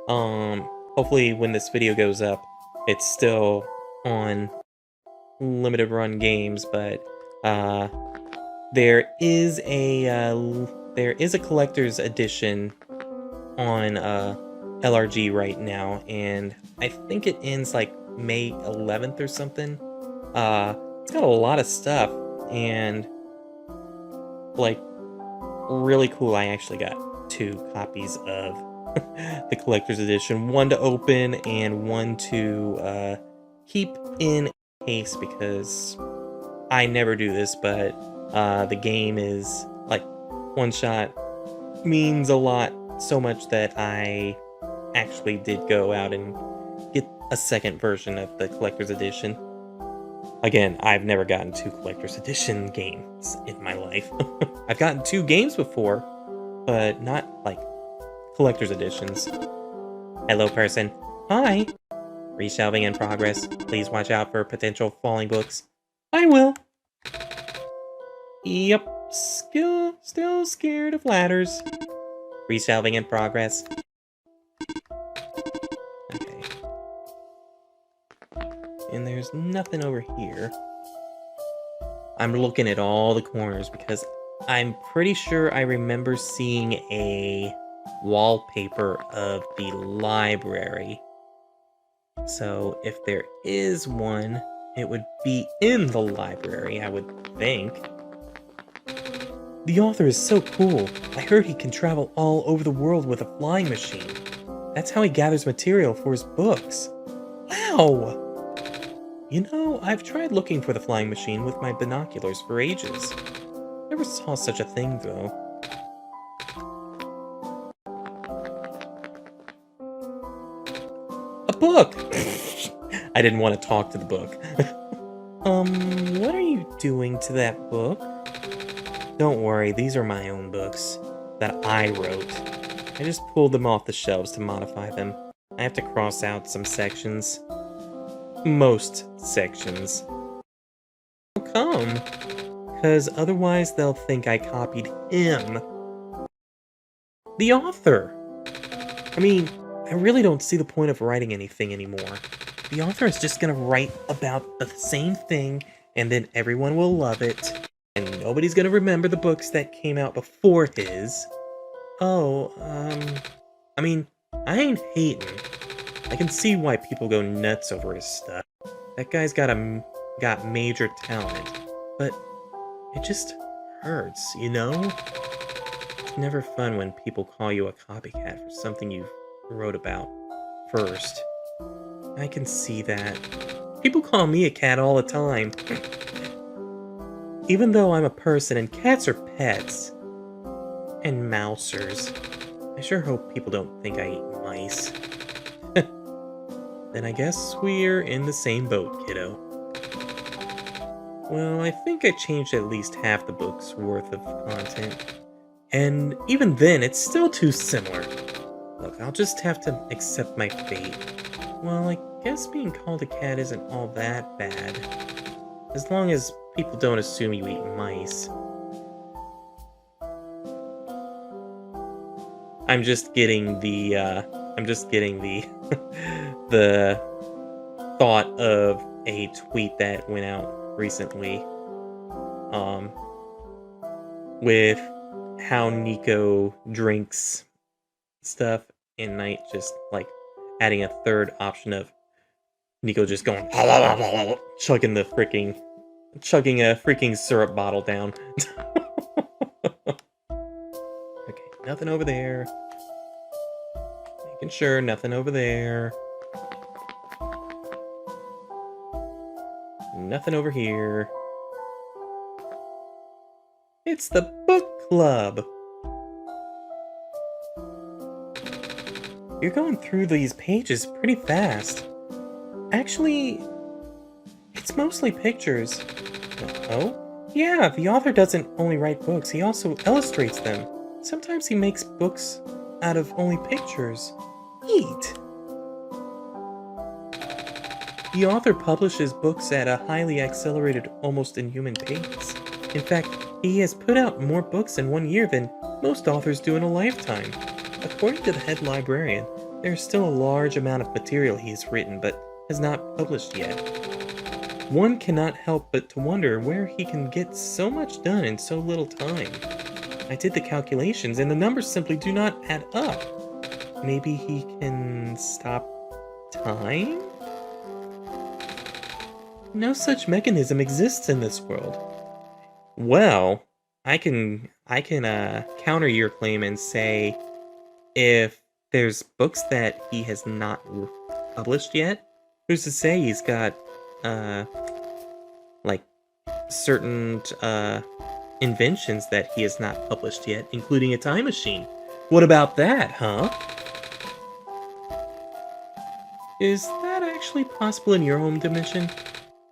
hopefully when this video goes up, it's still on limited run games, but there is a collector's edition on LRG right now, and I think it ends like May 11th or something. It's got a lot of stuff, and like really cool. I actually got 2 copies of the collector's edition. One to open and one to keep in case, because I never do this, but the game is, like, OneShot means a lot, so much that I actually did go out and get a second version of the collector's edition. Again, I've never gotten 2 collector's edition games in my life. I've gotten 2 games before, but not, like, collector's editions. Hello, person. Hi. Reshelving in progress. Please watch out for potential falling books. I will. Yep. Still scared of ladders. Reshelving in progress. Okay. And there's nothing over here. I'm looking at all the corners because I'm pretty sure I remember seeing a wallpaper of the library. So if there is one, it would be in the library, I would think. The author is so cool. I heard he can travel all over the world with a flying machine. That's how he gathers material for his books. Wow! You know, I've tried looking for the flying machine with my binoculars for ages. Never saw such a thing, though. A book! I didn't want to talk to the book. What are you doing to that book? Don't worry, these are my own books that I wrote. I just pulled them off the shelves to modify them. I have to cross out some sections. Most sections. How come? Because otherwise they'll think I copied him. The author! I mean, I really don't see the point of writing anything anymore. The author is just gonna write about the same thing, and then everyone will love it. And nobody's gonna remember the books that came out before his. Oh, I mean, I ain't hating. I can see why people go nuts over his stuff. That guy's got major talent, but it just hurts, you know? It's never fun when people call you a copycat for something you wrote about first. I can see that. People call me a cat all the time. Even though I'm a person and cats are pets. And mousers. I sure hope people don't think I eat mice. Then I guess we're in the same boat, kiddo. Well, I think I changed at least half the book's worth of content. And even then, it's still too similar. Look, I'll just have to accept my fate. Well, I guess being called a cat isn't all that bad. As long as people don't assume you eat mice. I'm just getting the, the thought of a tweet that went out recently, with how Nico drinks stuff, and Knight just, like, adding a third option of Nico just going chugging a freaking syrup bottle down. Okay, nothing over there. Making sure nothing over there. Nothing over here. It's the book club. You're going through these pages pretty fast. Actually, it's mostly pictures. Oh? Yeah, the author doesn't only write books, he also illustrates them. Sometimes he makes books out of only pictures. Neat! The author publishes books at a highly accelerated, almost inhuman pace. In fact, he has put out more books in 1 year than most authors do in a lifetime. According to the head librarian, there is still a large amount of material he has written but has not published yet. One cannot help but to wonder where he can get so much done in so little time. I did the calculations and the numbers simply do not add up. Maybe he can stop time? No such mechanism exists in this world. Well, I can I can counter your claim and say if there's books that he has not published yet, who's to say he's got uh like certain inventions that he has not published yet, including a time machine. What about that, huh? Is that actually possible in your home dimension?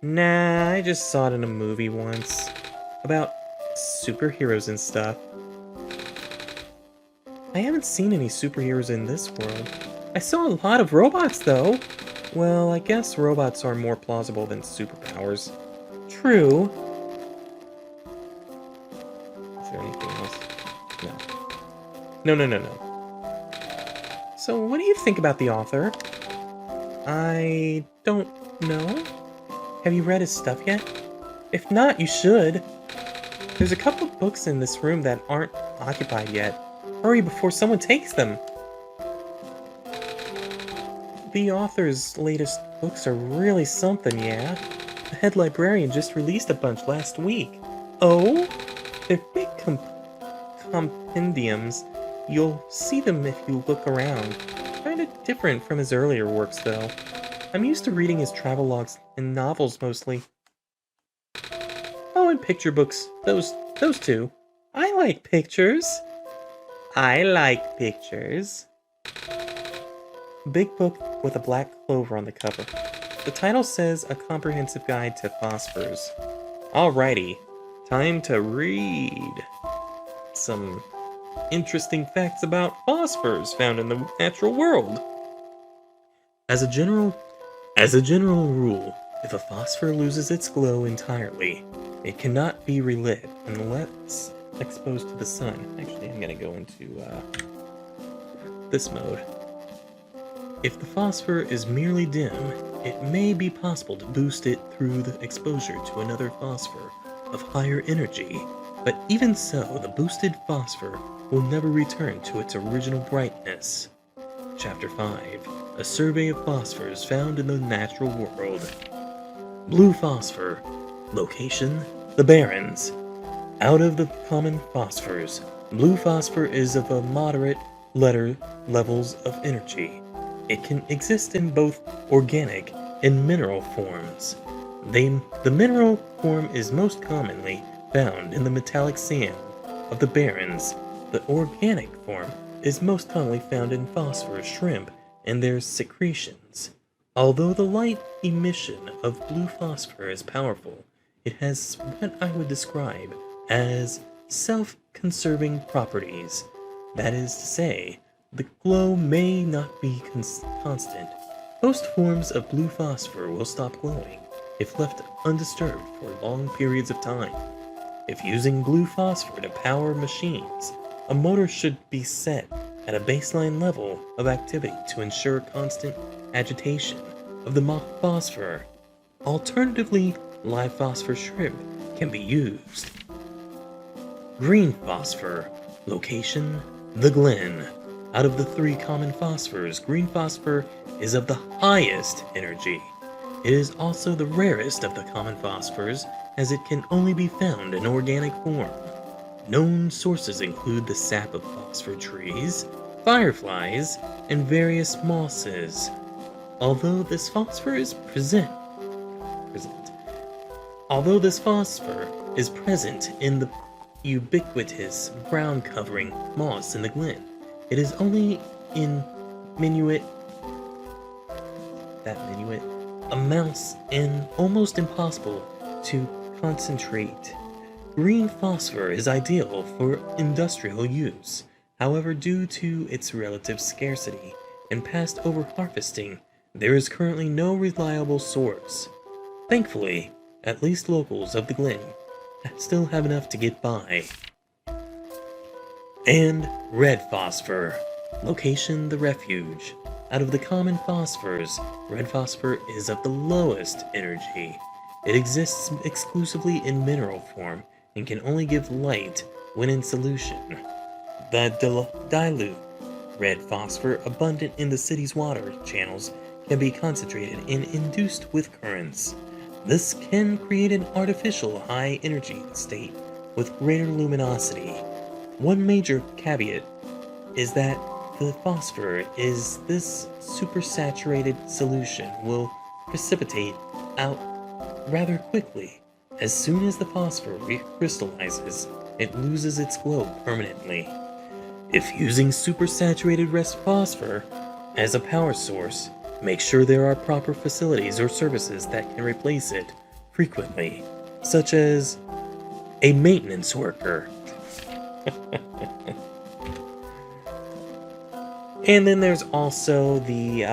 Nah, I just saw it in a movie once. About superheroes and stuff. I haven't seen any superheroes in this world. I saw a lot of robots, though. Well, I guess robots are more plausible than superpowers. True. Is there anything else? No. So, what do you think about the author? I don't know. Have you read his stuff yet? If not, you should. There's a couple of books in this room that aren't occupied yet. Hurry before someone takes them. The author's latest books are really something, yeah? The head librarian just released a bunch last week. Oh? They're big compendiums. You'll see them if you look around. Kinda different from his earlier works, though. I'm used to reading his travelogues and novels mostly. Oh, and picture books. Those two. I like pictures. I like pictures. Big book with a black clover on the cover. The title says A Comprehensive Guide to Phosphors. Alrighty, time to read some interesting facts about phosphors found in the natural world. As a general rule, if a phosphor loses its glow entirely, it cannot be relit unless exposed to the sun. Actually, I'm gonna go into this mode. If the phosphor is merely dim, it may be possible to boost it through the exposure to another phosphor of higher energy, but even so, the boosted phosphor will never return to its original brightness. Chapter 5. A survey of phosphors found in the natural world. Blue phosphor. Location: the Barrens. Out of the common phosphors, blue phosphor is of a moderate levels of energy. It can exist in both organic and mineral forms. The mineral form is most commonly found in the metallic sand of the Barrens. The organic form is most commonly found in phosphorus shrimp and their secretions. Although the light emission of blue phosphor is powerful, it has what I would describe as self-conserving properties. That is to say, the glow may not be constant. Most forms of blue phosphor will stop glowing if left undisturbed for long periods of time. If using blue phosphor to power machines, a motor should be set at a baseline level of activity to ensure constant agitation of the phosphor. Alternatively, live phosphor shrimp can be used. Green phosphor. Location: the Glen. Out of the three common phosphors, green phosphor is of the highest energy. It is also the rarest of the common phosphors, as it can only be found in organic form. Known sources include the sap of phosphor trees, fireflies, and various mosses. Although this phosphor is present in the ubiquitous ground-covering moss in the Glen, it is only in minute amounts and almost impossible to concentrate. Green phosphor is ideal for industrial use. However, due to its relative scarcity and past over-harvesting, there is currently no reliable source. Thankfully, at least locals of the Glen still have enough to get by. And red phosphor. Location: the Refuge. Out of the common phosphors, red phosphor is of the lowest energy. It exists exclusively in mineral form and can only give light when in solution. The dilute red phosphor abundant in the city's water channels can be concentrated and induced with currents. This can create an artificial high energy state with greater luminosity. One major caveat is that the phosphor is this supersaturated solution will precipitate out rather quickly. As soon as the phosphor recrystallizes, it loses its glow permanently. If using supersaturated rest phosphor as a power source, make sure there are proper facilities or services that can replace it frequently, such as a maintenance worker. And then there's also the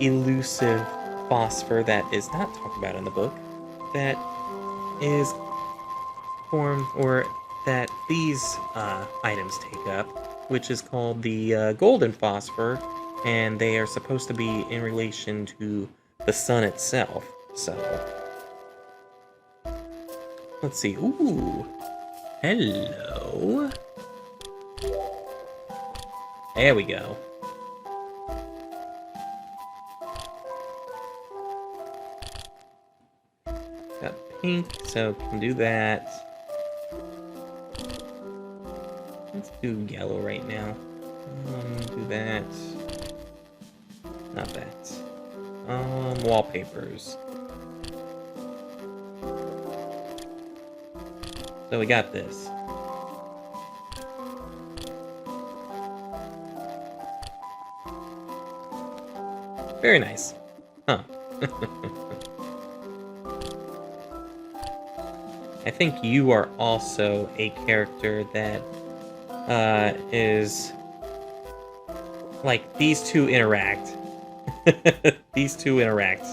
elusive phosphor that is not talked about in the book, that is formed, or that these items take up, which is called the golden phosphor, and they are supposed to be in relation to the sun itself. So, let's see. Ooh, hello. There we go. Got pink, so can do that. Let's do yellow right now. Do that. Not that. Wallpapers. So we got this. Very nice. Huh. I think you are also a character that is like these two interact. These two interact.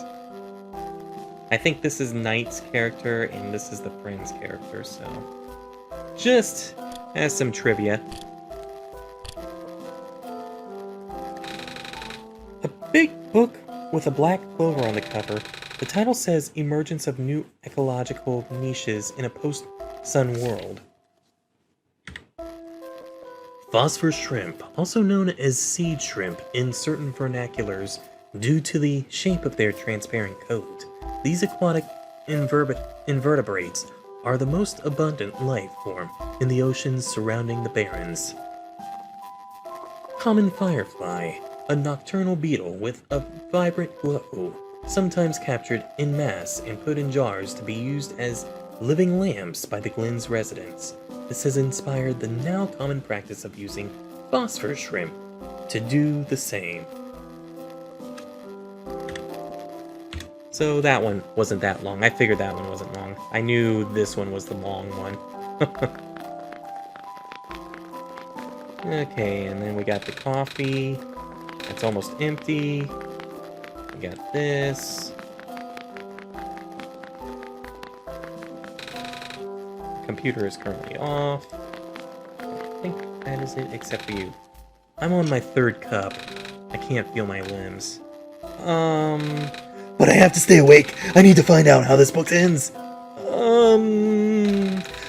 I think this is Knight's character and this is the Friend's character, so just as some trivia. A big book with a black clover on the cover. The title says Emergence of New Ecological Niches in a Post-Sun World. Phosphor shrimp, also known as seed shrimp in certain vernaculars due to the shape of their transparent coat. These aquatic invertebrates are the most abundant life form in the oceans surrounding the barrens. Common firefly, a nocturnal beetle with a vibrant glow, sometimes captured in mass and put in jars to be used as living lamps by the Glen's residents. This has inspired the now common practice of using phosphor shrimp to do the same. So that one wasn't that long. I figured that one wasn't long. I knew this one was the long one. Okay, and then we got the coffee. It's almost empty. We got this. Computer is currently off. I think that is it, except for you. I'm on my third cup. I can't feel my limbs. But I have to stay awake. I need to find out how this book ends.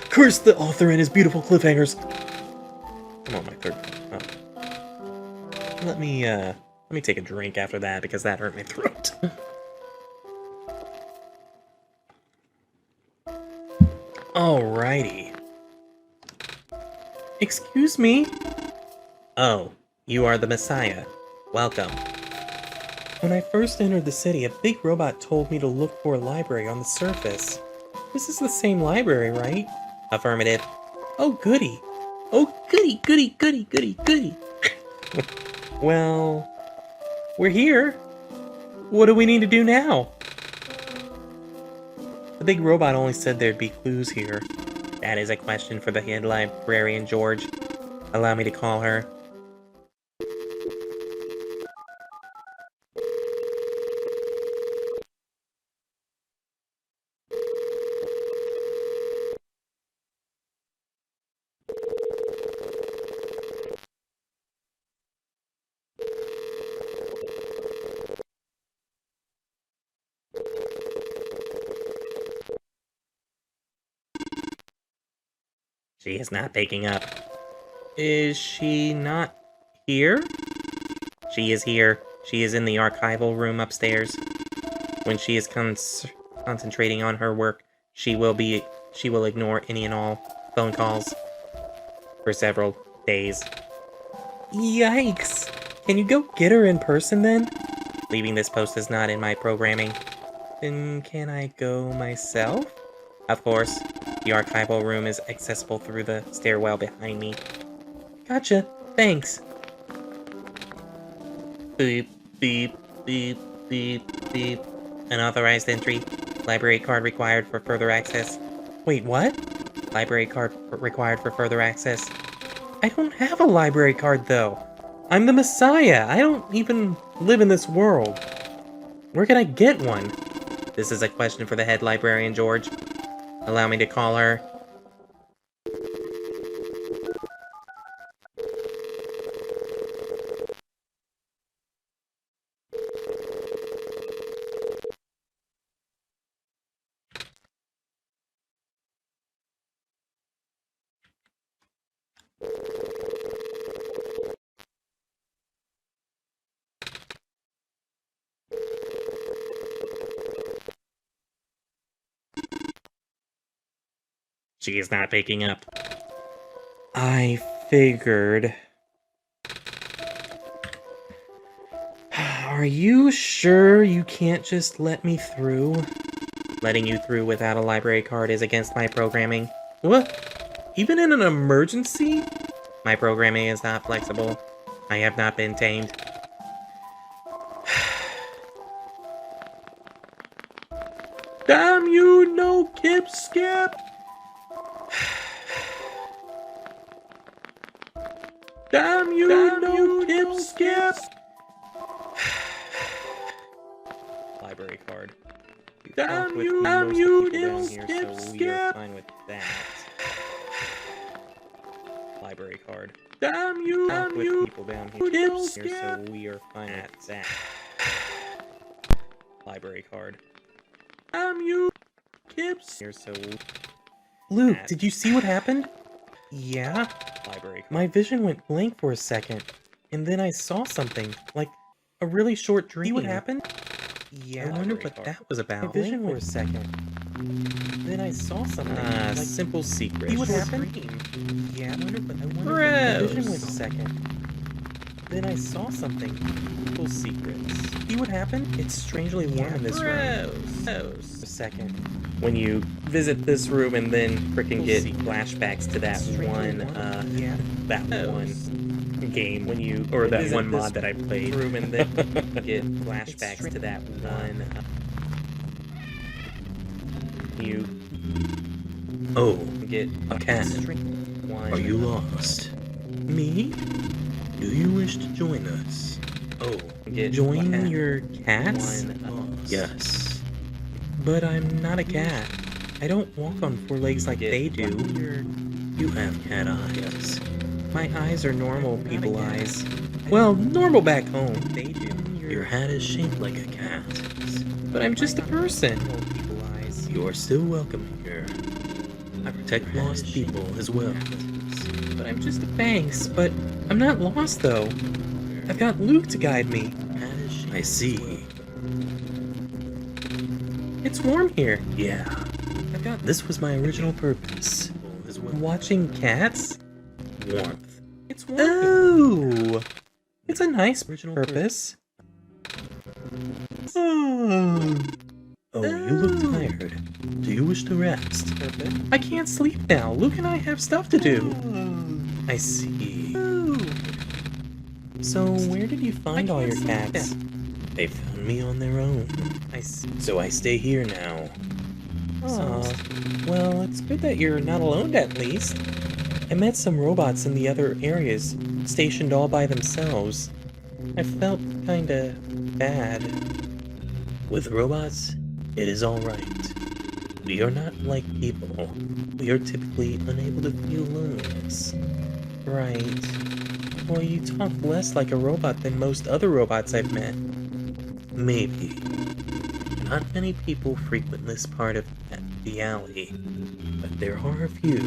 Curse the author and his beautiful cliffhangers. I'm on my third cup. Oh. Let me take a drink after that because that hurt my throat. Alrighty. Excuse me? Oh, you are the Messiah. Welcome. When I first entered the city, a big robot told me to look for a library on the surface. This is the same library, right? Affirmative. Oh, goody. Oh, goody, goody, goody, goody, goody. Well, we're here. What do we need to do now? The big robot only said there'd be clues here. That is a question for the head librarian, George. Allow me to call her. She is not picking up. Is she not here? She is here. She is in the archival room upstairs. When she is concentrating on her work, she will ignore any and all phone calls for several days. Yikes! Can you go get her in person then? Leaving this post is not in my programming. Then can I go myself? Of course. The archival room is accessible through the stairwell behind me. Gotcha. Thanks. Beep, beep, beep, beep, beep. Unauthorized entry. Library card required for further access. Wait, what? Library card required for further access. I don't have a library card, though. I'm the Messiah. I don't even live in this world. Where can I get one? This is a question for the head librarian, George. Allow me to call her. She is not picking up. I figured. Are you sure you can't just let me through? Letting you through without a library card is against my programming. What? Even in an emergency? My programming is not flexible. I have not been tamed. Damn you, no Kip Skip! Damn you, no Kip Skip! Library card. Damn you, no Kip Skip! Fine with that. Library card. Damn you, people down here, so we are fine with that. Library card. Damn you, Kips! Here, so Luke, did you see what happened? Yeah. Library card. My vision went blank for a second, and then I saw something, like a really short dream. See what happened? Yeah. I wonder what that was about. My vision for a second. Then I saw something. Like simple secret. See what happened? Yeah, I wonder what my vision went a second. Then I saw something. Simple secrets. See what happened? It's strangely warm in this room. A second. When you visit this room and then frickin' get flashbacks to that one game when you or that one mod that I played. Room and then get flashbacks to that one. You get a cat. One. Are you lost? Me? Do you wish to join us? Join your cats? Yes. But I'm not a cat. I don't walk on four legs like they do. You have cat eyes. My eyes are normal people eyes. Well, normal back home. They do. Your hat is shaped like a cat. But I'm just a person. You are still welcome here. I protect lost people as well. But I'm just a Banks, but I'm not lost though. I've got Luke to guide me. I see. It's warm here. Yeah. This was my original purpose. Watching cats? Warmth. It's warm. Oh! It's a nice purpose. Oh, you look tired. Do you wish to rest? I can't sleep now. Luke and I have stuff to do. I see. So, where did you find all your cats? They found me on their own. I see. So I stay here now. Well, it's good that you're not alone at least. I met some robots in the other areas, stationed all by themselves. I felt kinda bad. With robots, it is alright. We are not like people. We are typically unable to feel loneliness. Right. Well, you talk less like a robot than most other robots I've met. Maybe. Not many people frequent this part of the alley, but there are a few.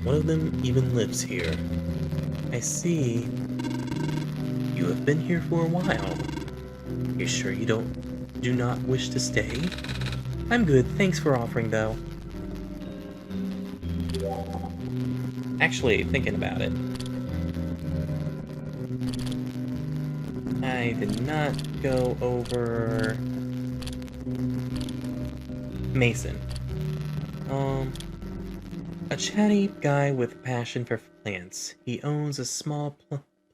One of them even lives here. I see. You have been here for a while. You sure you do not wish to stay? I'm good, thanks for offering though. Actually, thinking about it, I did not go over Mason. A chatty guy with a passion for plants. He owns a small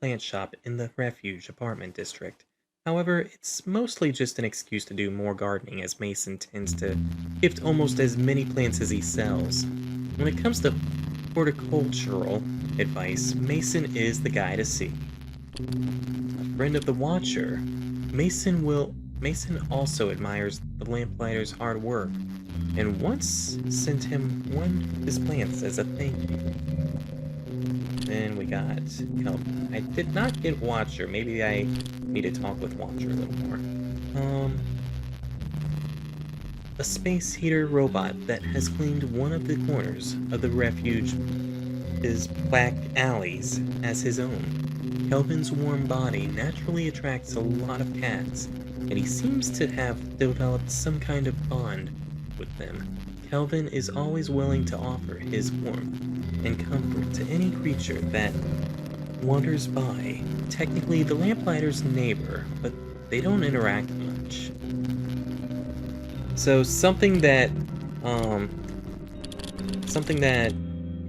plant shop in the Refuge apartment district. However, it's mostly just an excuse to do more gardening, as Mason tends to gift almost as many plants as he sells. When it comes to horticultural advice, Mason is the guy to see. A friend of the Watcher, Mason also admires the lamplighter's hard work, and once sent him one of his plants as a thank you. Then we got Kelvin. I did not get Watcher. Maybe I need to talk with Watcher a little more. A space heater robot that has cleaned one of the corners of the Refuge is Black Alleys as his own. Kelvin's warm body naturally attracts a lot of cats, and he seems to have developed some kind of bond with them. Kelvin is always willing to offer his warmth and comfort to any creature that wanders by. Technically the lamplighter's neighbor, but they don't interact much. So something that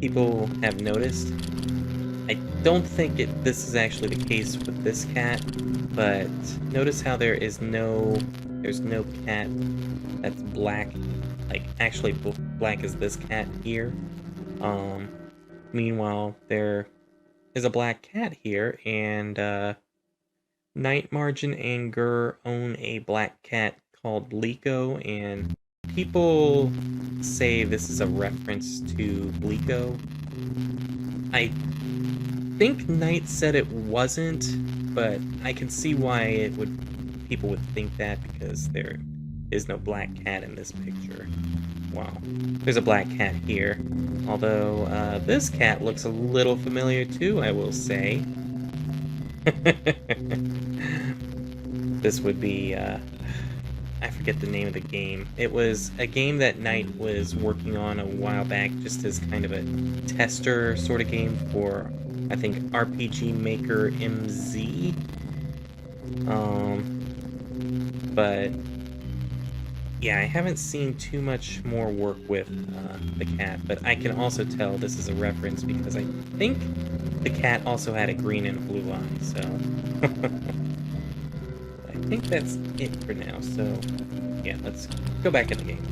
people have noticed, I don't think this is actually the case with this cat, but notice how there's no cat that's black, like actually black as this cat here. Meanwhile, there is a black cat here, and Night Margin and Gur own a black cat called Liko, and people say this is a reference to Liko. I think Knight said it wasn't, but I can see why people would think that, because there is no black cat in this picture. Wow. There's a black cat here. Although, this cat looks a little familiar too, I will say. This would be, I forget the name of the game. It was a game that Knight was working on a while back, just as kind of a tester sort of game for, I think, RPG Maker MZ. But yeah, I haven't seen too much more work with the cat, but I can also tell this is a reference because I think the cat also had a green and a blue eye, so I think that's it for now. So yeah, let's go back in the game.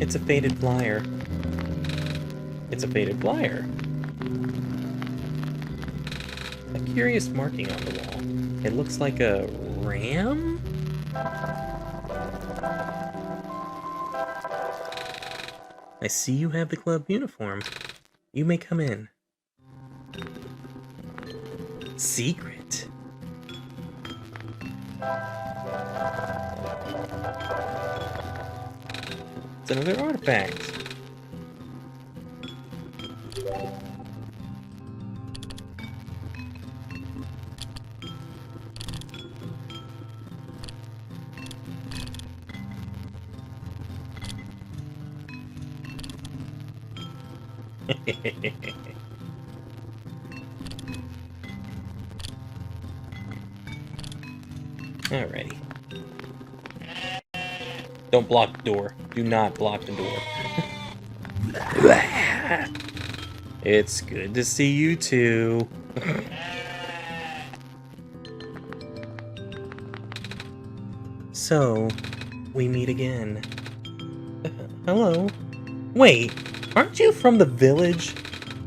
It's a faded flyer. It's a faded flyer. A curious marking on the wall. It looks like a ram? I see you have the club uniform. You may come in. Secret. It's another artifact. Alrighty. Don't block the door. Do not block the door. It's good to see you too. So, we meet again. Hello. Wait, aren't you from the village?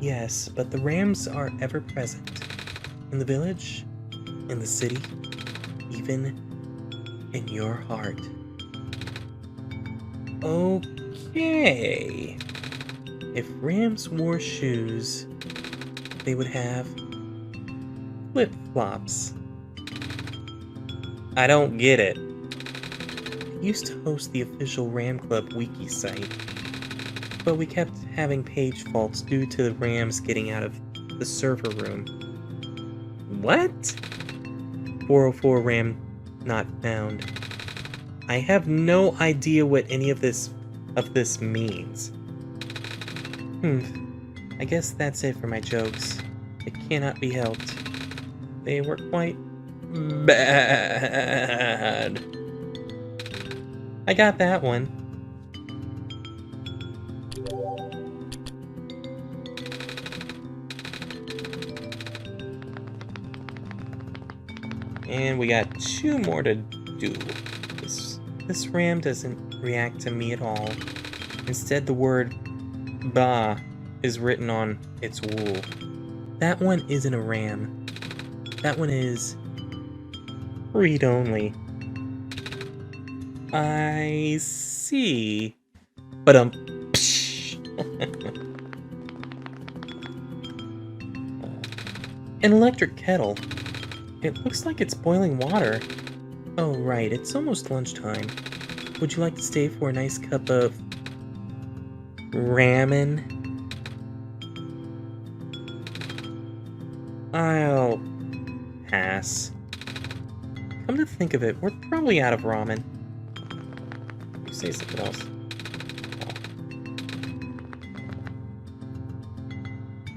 Yes, but the Rams are ever present. In the village, in the city, even in your heart. Okay. If Rams wore shoes, they would have flip-flops. I don't get it. I used to host the official Ram Club wiki site, but we kept having page faults due to the Rams getting out of the server room. What? 404 Ram not found. I have no idea what any of this means. I guess that's it for my jokes. It cannot be helped. They were quite bad. I got that one. And we got 2 more to do. This ram doesn't react to me at all. Instead, the word "ba" is written on its wool. That one isn't a ram. That one is read only. I see. But an electric kettle. It looks like it's boiling water. Oh, right, it's almost lunchtime. Would you like to stay for a nice cup of ramen? I'll pass. Come to think of it, we're probably out of ramen. You say something else.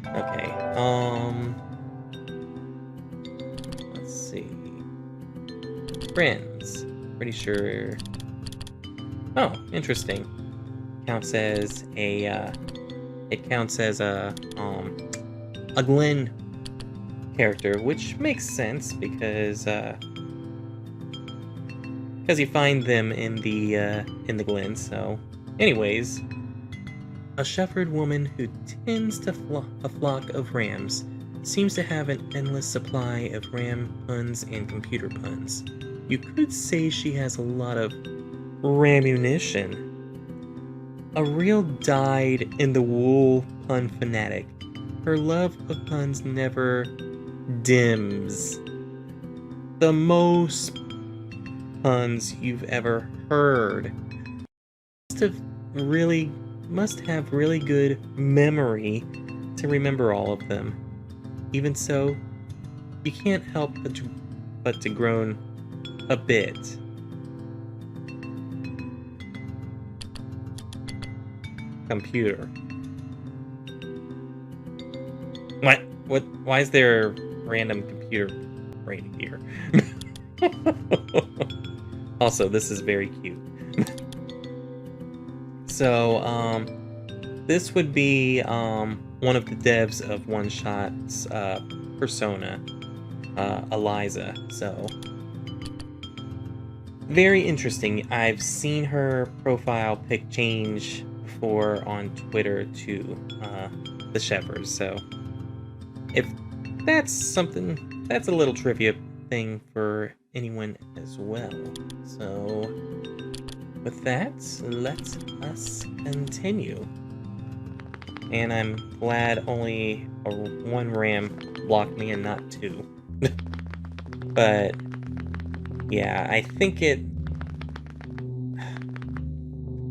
Oh. Okay, let's see. Friends. Pretty sure. Oh, interesting. Counts as a it counts as a Glen character, which makes sense because you find them in the glen. So, anyways, a shepherd woman who tends to a flock of rams seems to have an endless supply of ram puns and computer puns. You could say she has a lot of ramunition. A real dyed-in-the-wool pun fanatic. Her love of puns never dims. The most puns you've ever heard. Must have really good memory to remember all of them. Even so, you can't help but to groan a bit. Computer. What? Why is there a random computer right here? Also, this is very cute. So, this would be one of the devs of OneShot's persona, Eliza. So, very interesting. I've seen her profile pic change before on Twitter to the Shepherds. So, if that's something, that's a little trivia thing for anyone as well. So, with that, let us continue. And I'm glad only one ram blocked me and not 2. But yeah, I think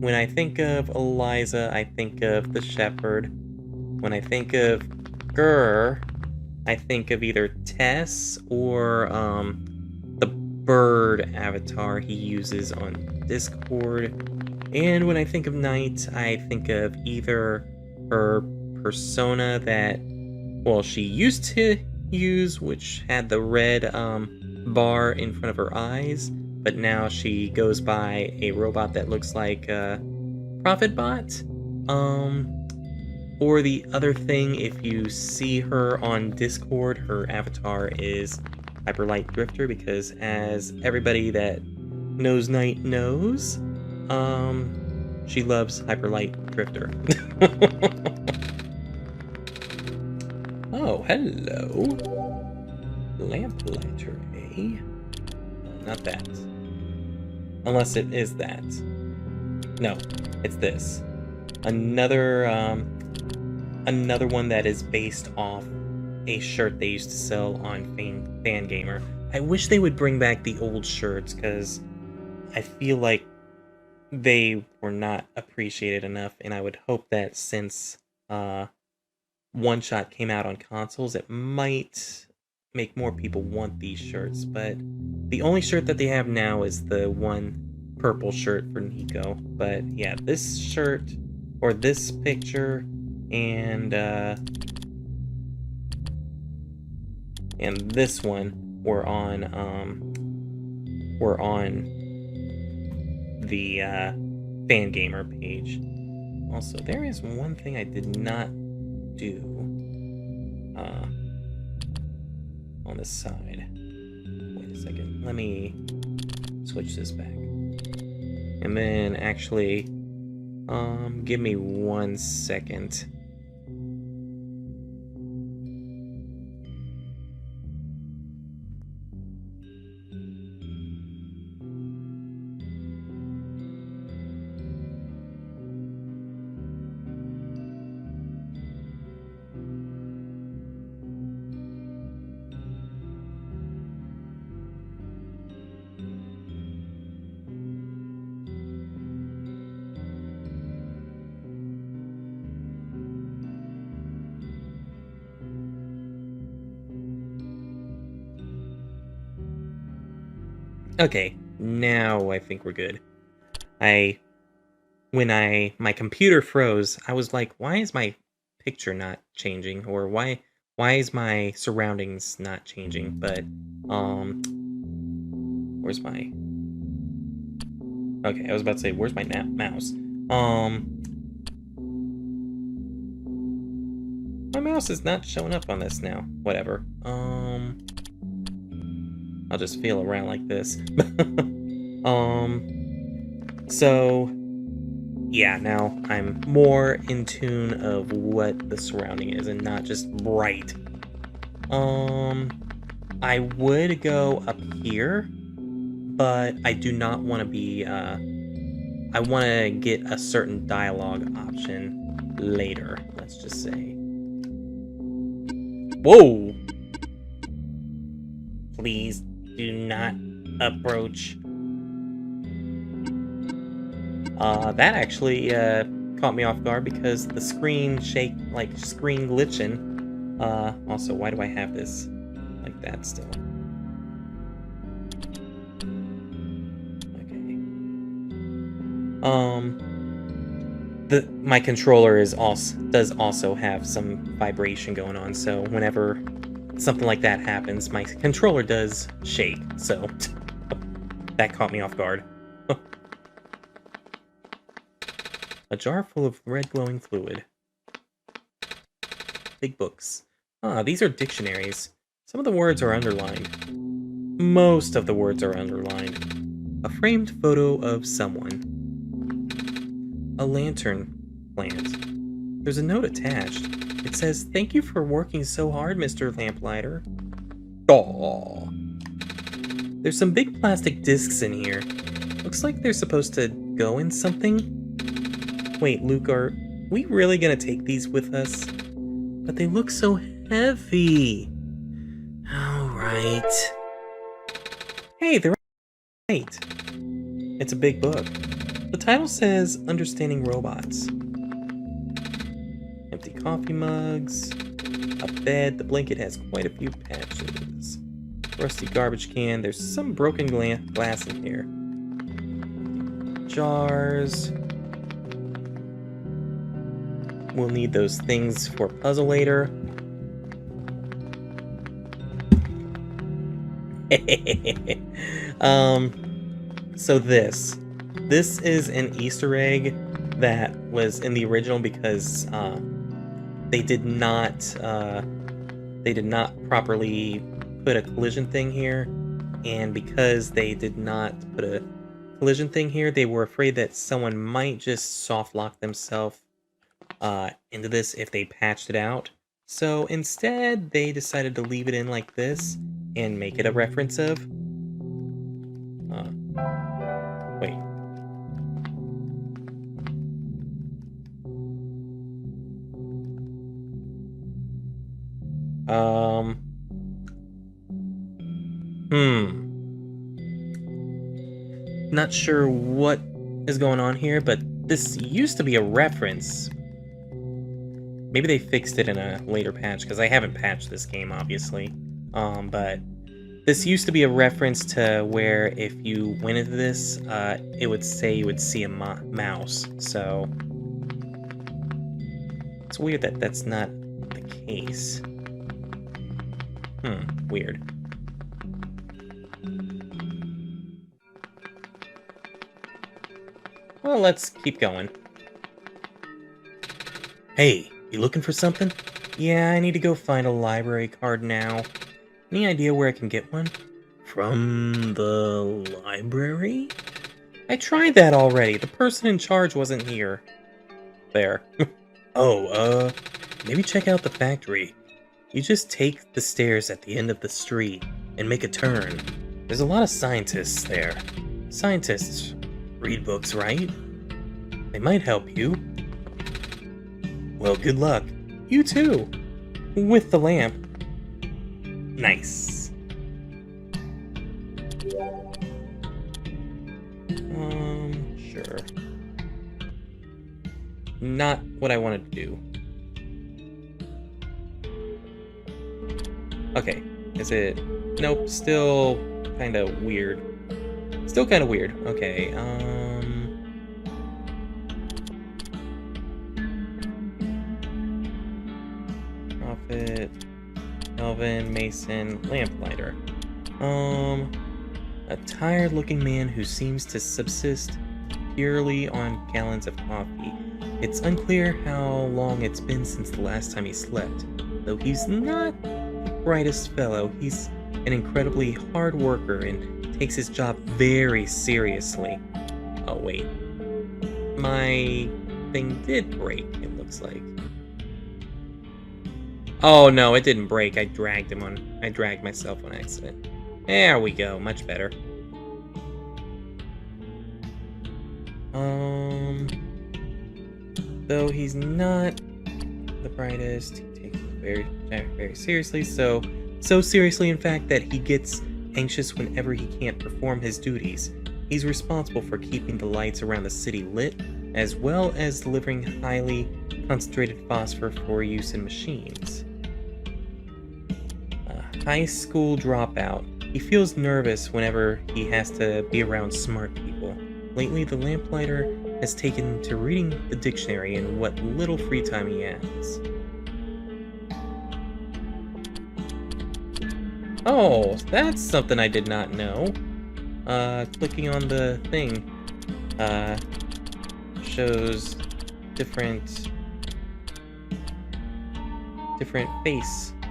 when I think of Eliza, I think of the shepherd. When I think of Gurr, I think of either Tess or the bird avatar he uses on Discord. And when I think of Night, I think of either her persona that, well, she used to use, which had the red bar in front of her eyes, but now she goes by a robot that looks like a Prophet Bot. Or the other thing, if you see her on Discord, her avatar is Hyperlight Drifter, because as everybody that knows Night knows, she loves Hyperlight Drifter. Oh, hello. Lamplighter, eh? Not that. Unless it is that. No, it's this. Another one that is based off a shirt they used to sell on Fangamer. I wish they would bring back the old shirts, because I feel like they were not appreciated enough, and I would hope that since OneShot came out on consoles, it might make more people want these shirts. But the only shirt that they have now is the one purple shirt for Nico. But yeah, this shirt, or this picture, and and this one were on the Fangamer page. Also, there is one thing I did not do on the side. Wait a second. Let me switch this back. And then actually, give me 1 second. Okay, now I think we're good. When my computer froze, I was like, why is my picture not changing? Or why is my surroundings not changing? But, where's my... Okay, I was about to say, where's my mouse? My mouse is not showing up on this now. Whatever. I'll just feel around like this. So, yeah, now I'm more in tune of what the surrounding is and not just bright. I would go up here, but I do not want to be, I want to get a certain dialogue option later, let's just say. Whoa! Please do not approach. That actually caught me off guard because the screen screen glitching. Also, why do I have this like that still? Okay. My controller does also have some vibration going on, so whenever something like that happens, my controller does shake, so that caught me off guard. A jar full of red glowing fluid. Big books. Ah, these are dictionaries. Some of the words are underlined. Most of the words are underlined. A framed photo of someone. A lantern plant. There's a note attached. It says, "Thank you for working so hard, Mr. Lamplighter." Aww. There's some big plastic discs in here. Looks like they're supposed to go in something. Wait, Luke, are we really gonna take these with us? But they look so heavy. Alright. Hey, they're right. It's a big book. The title says Understanding Robots. Empty coffee mugs. A bed. The blanket has quite a few patches. Rusty garbage can. There's some broken glass in here. Jars. We'll need those things for puzzle later. So this is an Easter egg that was in the original because they did not properly put a collision thing here, and because they did not put a collision thing here, they were afraid that someone might just soft lock themselves into this if they patched it out. So instead, they decided to leave it in like this and make it a reference of. Wait. Not sure what is going on here, but this used to be a reference. Maybe they fixed it in a later patch, because I haven't patched this game, obviously. But this used to be a reference to where if you went into this, it would say you would see a mouse. So it's weird that that's not the case. Weird. Well, let's keep going. Hey, you looking for something? Yeah, I need to go find a library card now. Any idea where I can get one? From the library? I tried that already. The person in charge wasn't here. There. Oh, maybe check out the factory. You just take the stairs at the end of the street and make a turn. There's a lot of scientists there. Scientists read books, right? They might help you. Well, good luck. You too. With the lamp. Nice. Sure. Not what I wanted to do. Okay, is it... Nope, still kind of weird. Still kind of weird. Okay, Prophet, Melvin, Mason, Lamplighter. A tired-looking man who seems to subsist purely on gallons of coffee. It's unclear how long it's been since the last time he slept. Though he's not the brightest fellow, he's an incredibly hard worker and takes his job very seriously. Oh wait. My thing did break, it looks like. Oh no, it didn't break. I dragged myself on accident. There we go, much better. Though he's not the brightest, he takes it very seriously, so seriously in fact that he gets anxious whenever he can't perform his duties. He's responsible for keeping the lights around the city lit, as well as delivering highly concentrated phosphor for use in machines. A high school dropout. He feels nervous whenever he has to be around smart people. Lately, the lamplighter has taken to reading the dictionary in what little free time he has. Oh, that's something I did not know. Clicking on the thing, shows different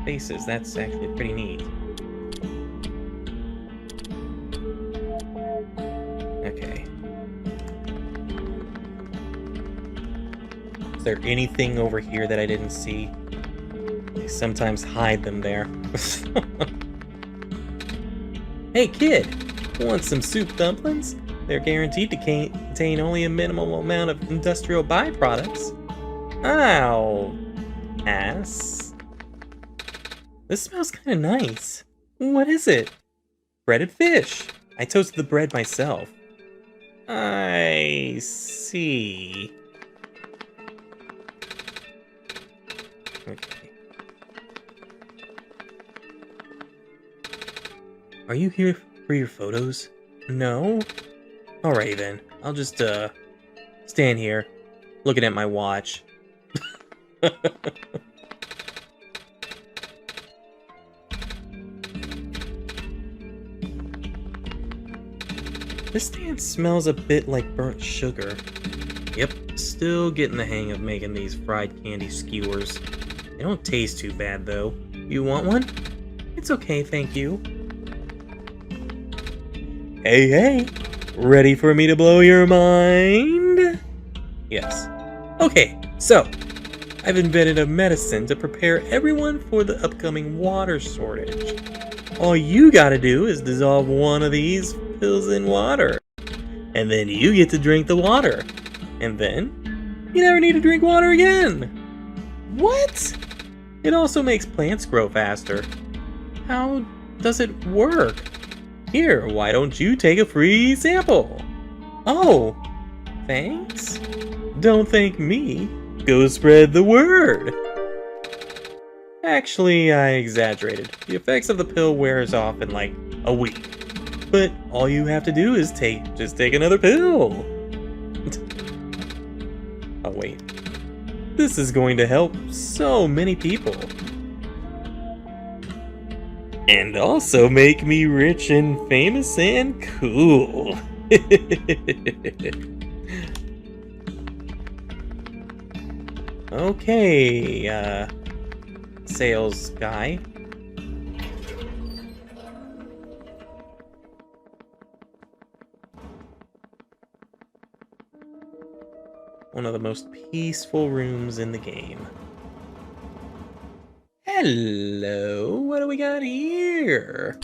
faces. That's actually pretty neat. Okay. Is there anything over here that I didn't see? They sometimes hide them there. Hey kid, want some soup dumplings? They're guaranteed to contain only a minimal amount of industrial byproducts. I'll pass. This smells kind of nice. What is it? Breaded fish. I toasted the bread myself. I see. Okay. Are you here for your photos? No? Alrighty then. I'll just, stand here, looking at my watch. This stand smells a bit like burnt sugar. Yep, still getting the hang of making these fried candy skewers. They don't taste too bad, though. You want one? It's okay, thank you. Hey! Ready for me to blow your mind? Yes. Okay, so, I've invented a medicine to prepare everyone for the upcoming water shortage. All you gotta do is dissolve one of these pills in water. And then you get to drink the water. And then, you never need to drink water again. What? It also makes plants grow faster. How does it work? Here, why don't you take a free sample? Oh, thanks? Don't thank me. Go spread the word. Actually, I exaggerated. The effects of the pill wears off in like a week. But all you have to do is just take another pill. Oh wait. This is going to help so many people. And also make me rich and famous and cool. Okay, sales guy. One of the most peaceful rooms in the game. Hello, what do we got here?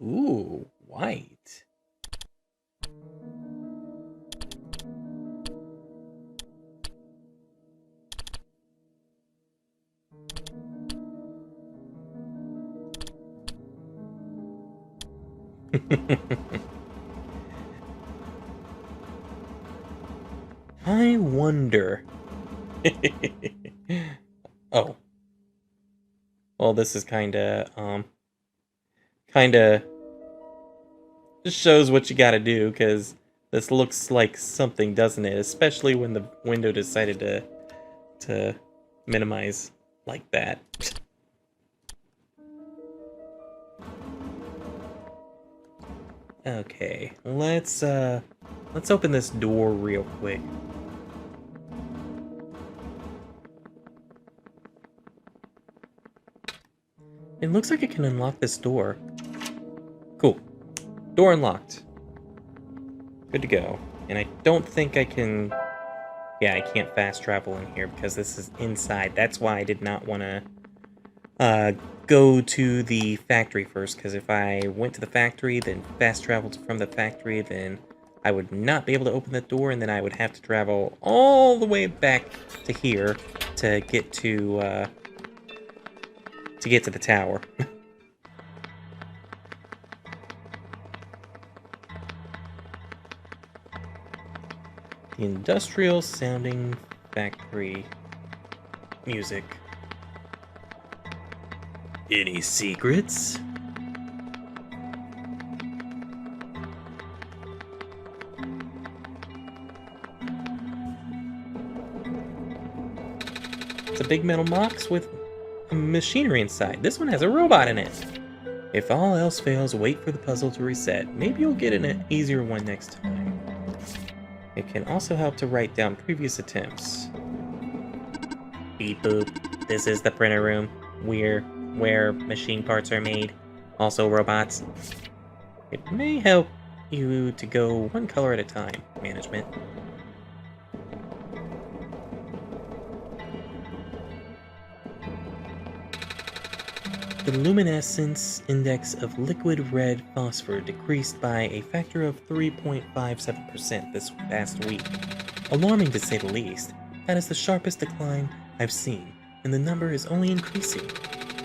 Ooh, white. I wonder. Oh. Well, this is kinda just shows what you gotta do, because this looks like something, doesn't it? Especially when the window decided to minimize like that. Okay, let's open this door real quick. It looks like I can unlock this door. Cool. Door unlocked. Good to go. And I don't think I can... Yeah, I can't fast travel in here because this is inside. That's why I did not want to go to the factory first, because if I went to the factory, then fast traveled from the factory, then I would not be able to open the door, and then I would have to travel all the way back to here to get to the tower. The industrial sounding factory music. Any secrets? It's a big metal box with machinery inside. This one has a robot in it. If all else fails, wait for the puzzle to reset. Maybe you'll get an easier one next time. It can also help to write down previous attempts. Beep boop. This is the printer room. Where machine parts are made. Also robots. It may help you to go one color at a time, management. The luminescence index of liquid red phosphor decreased by a factor of 3.57% this past week. Alarming to say the least. That is the sharpest decline I've seen, and the number is only increasing.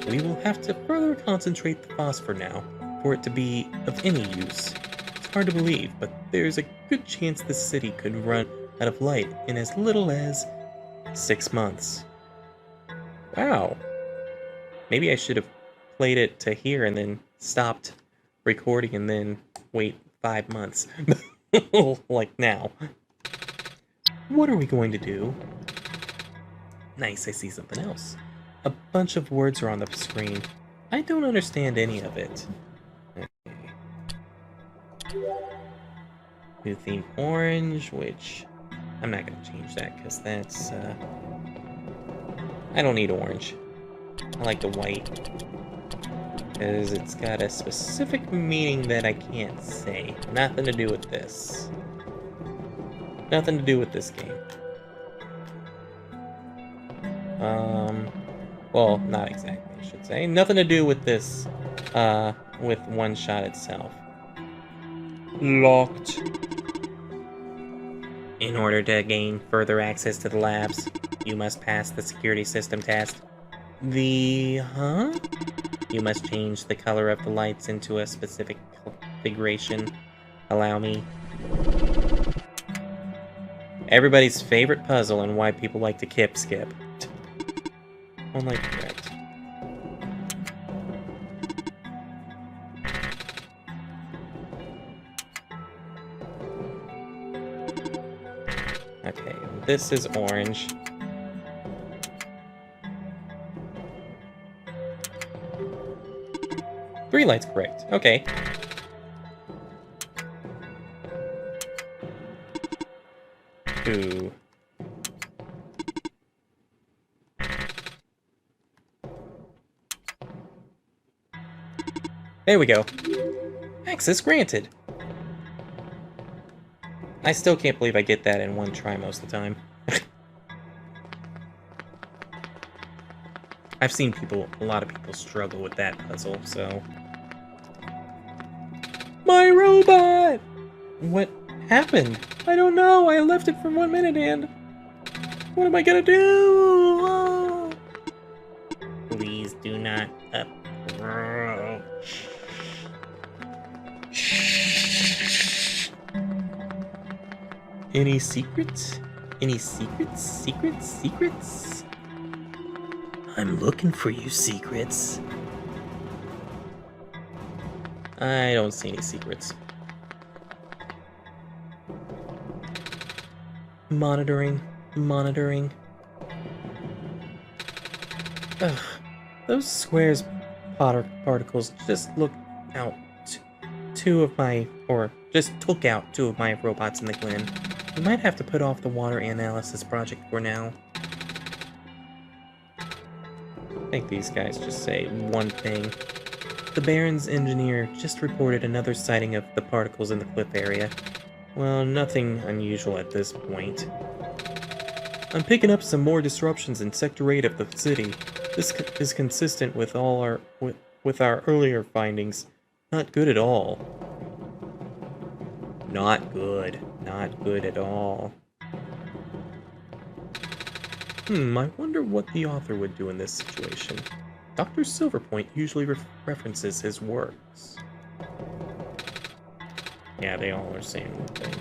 We will have to further concentrate the phosphor now for it to be of any use. It's hard to believe, but there's a good chance this city could run out of light in as little as 6 months. Wow. Maybe I should have played it to here and then stopped recording and then wait 5 months. Like now. What are we going to do? Nice, I see something else. A bunch of words are on the screen. I don't understand any of it. Okay. New theme orange, which I'm not going to change that because that's... I don't need orange. I like the white. Because it's got a specific meaning that I can't say. Nothing to do with this. Nothing to do with this game. Well, not exactly, I should say. Nothing to do with this, with OneShot itself. Locked. In order to gain further access to the labs, you must pass the security system test. Huh? You must change the color of the lights into a specific configuration. Allow me. Everybody's favorite puzzle and why people like to skip. Only correct. Okay, this is orange. 3 lights, correct. Okay. Ooh. There we go. Access granted. I still can't believe I get that in one try most of the time. I've seen a lot of people struggle with that puzzle, so... My robot! What happened? I don't know, I left it for 1 minute and... What am I gonna do? Oh. Please do not approach. Any secrets? Any secrets? Secrets? I'm looking for you, secrets. I don't see any secrets. Monitoring. Ugh. Those squares particles just took out two of my robots in the glen. We might have to put off the water analysis project for now. I think these guys just say one thing. The Baron's engineer just reported another sighting of the particles in the cliff area. Well, nothing unusual at this point. I'm picking up some more disruptions in Sector 8 of the city. This is consistent with our earlier findings. Not good at all. Not good. Not good at all. I wonder what the author would do in this situation. Dr. Silverpoint usually references his works. Yeah, they all are saying one thing.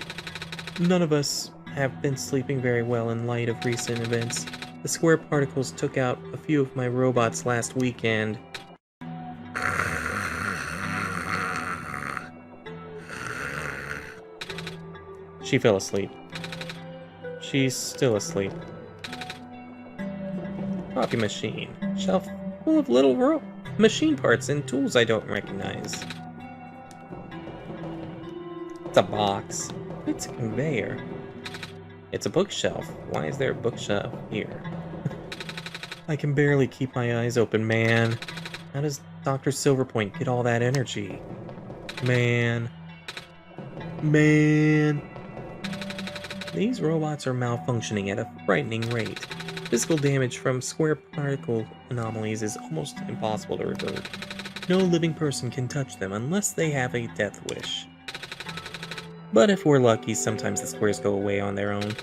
None of us have been sleeping very well in light of recent events. The square particles took out a few of my robots last weekend. She fell asleep. She's still asleep. Coffee machine. Shelf full of little machine parts and tools I don't recognize. It's a box. It's a conveyor. It's a bookshelf. Why is there a bookshelf here? I can barely keep my eyes open, man. How does Dr. Silverpoint get all that energy? Man. These robots are malfunctioning at a frightening rate. Physical damage from square particle anomalies is almost impossible to revert. No living person can touch them unless they have a death wish. But if we're lucky, sometimes the squares go away on their own.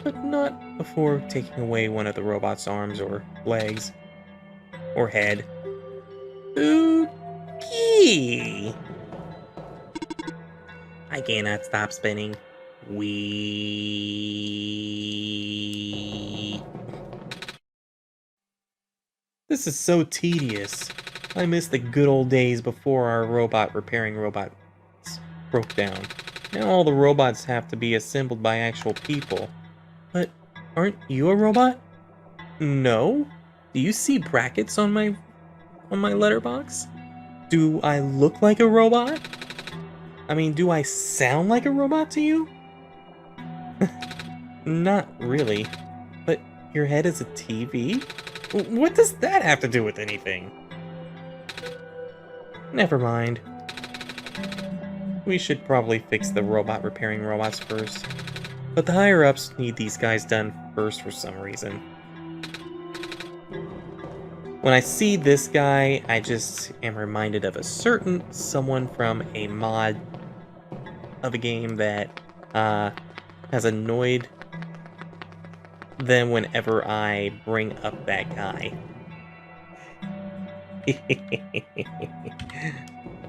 But not before taking away one of the robot's arms or legs. Or head. Okay. I cannot stop spinning. This is so tedious. I miss the good old days before our robot repairing robots broke down. Now all the robots have to be assembled by actual people. But aren't you a robot? No? Do you see brackets on my letterbox? Do I look like a robot? I mean, do I sound like a robot to you? Not really. But your head is a TV? What does that have to do with anything? Never mind. We should probably fix the robot repairing robots first. But the higher-ups need these guys done first for some reason. When I see this guy, I just am reminded of a certain someone from a mod of a game that has annoyed them whenever I bring up that guy.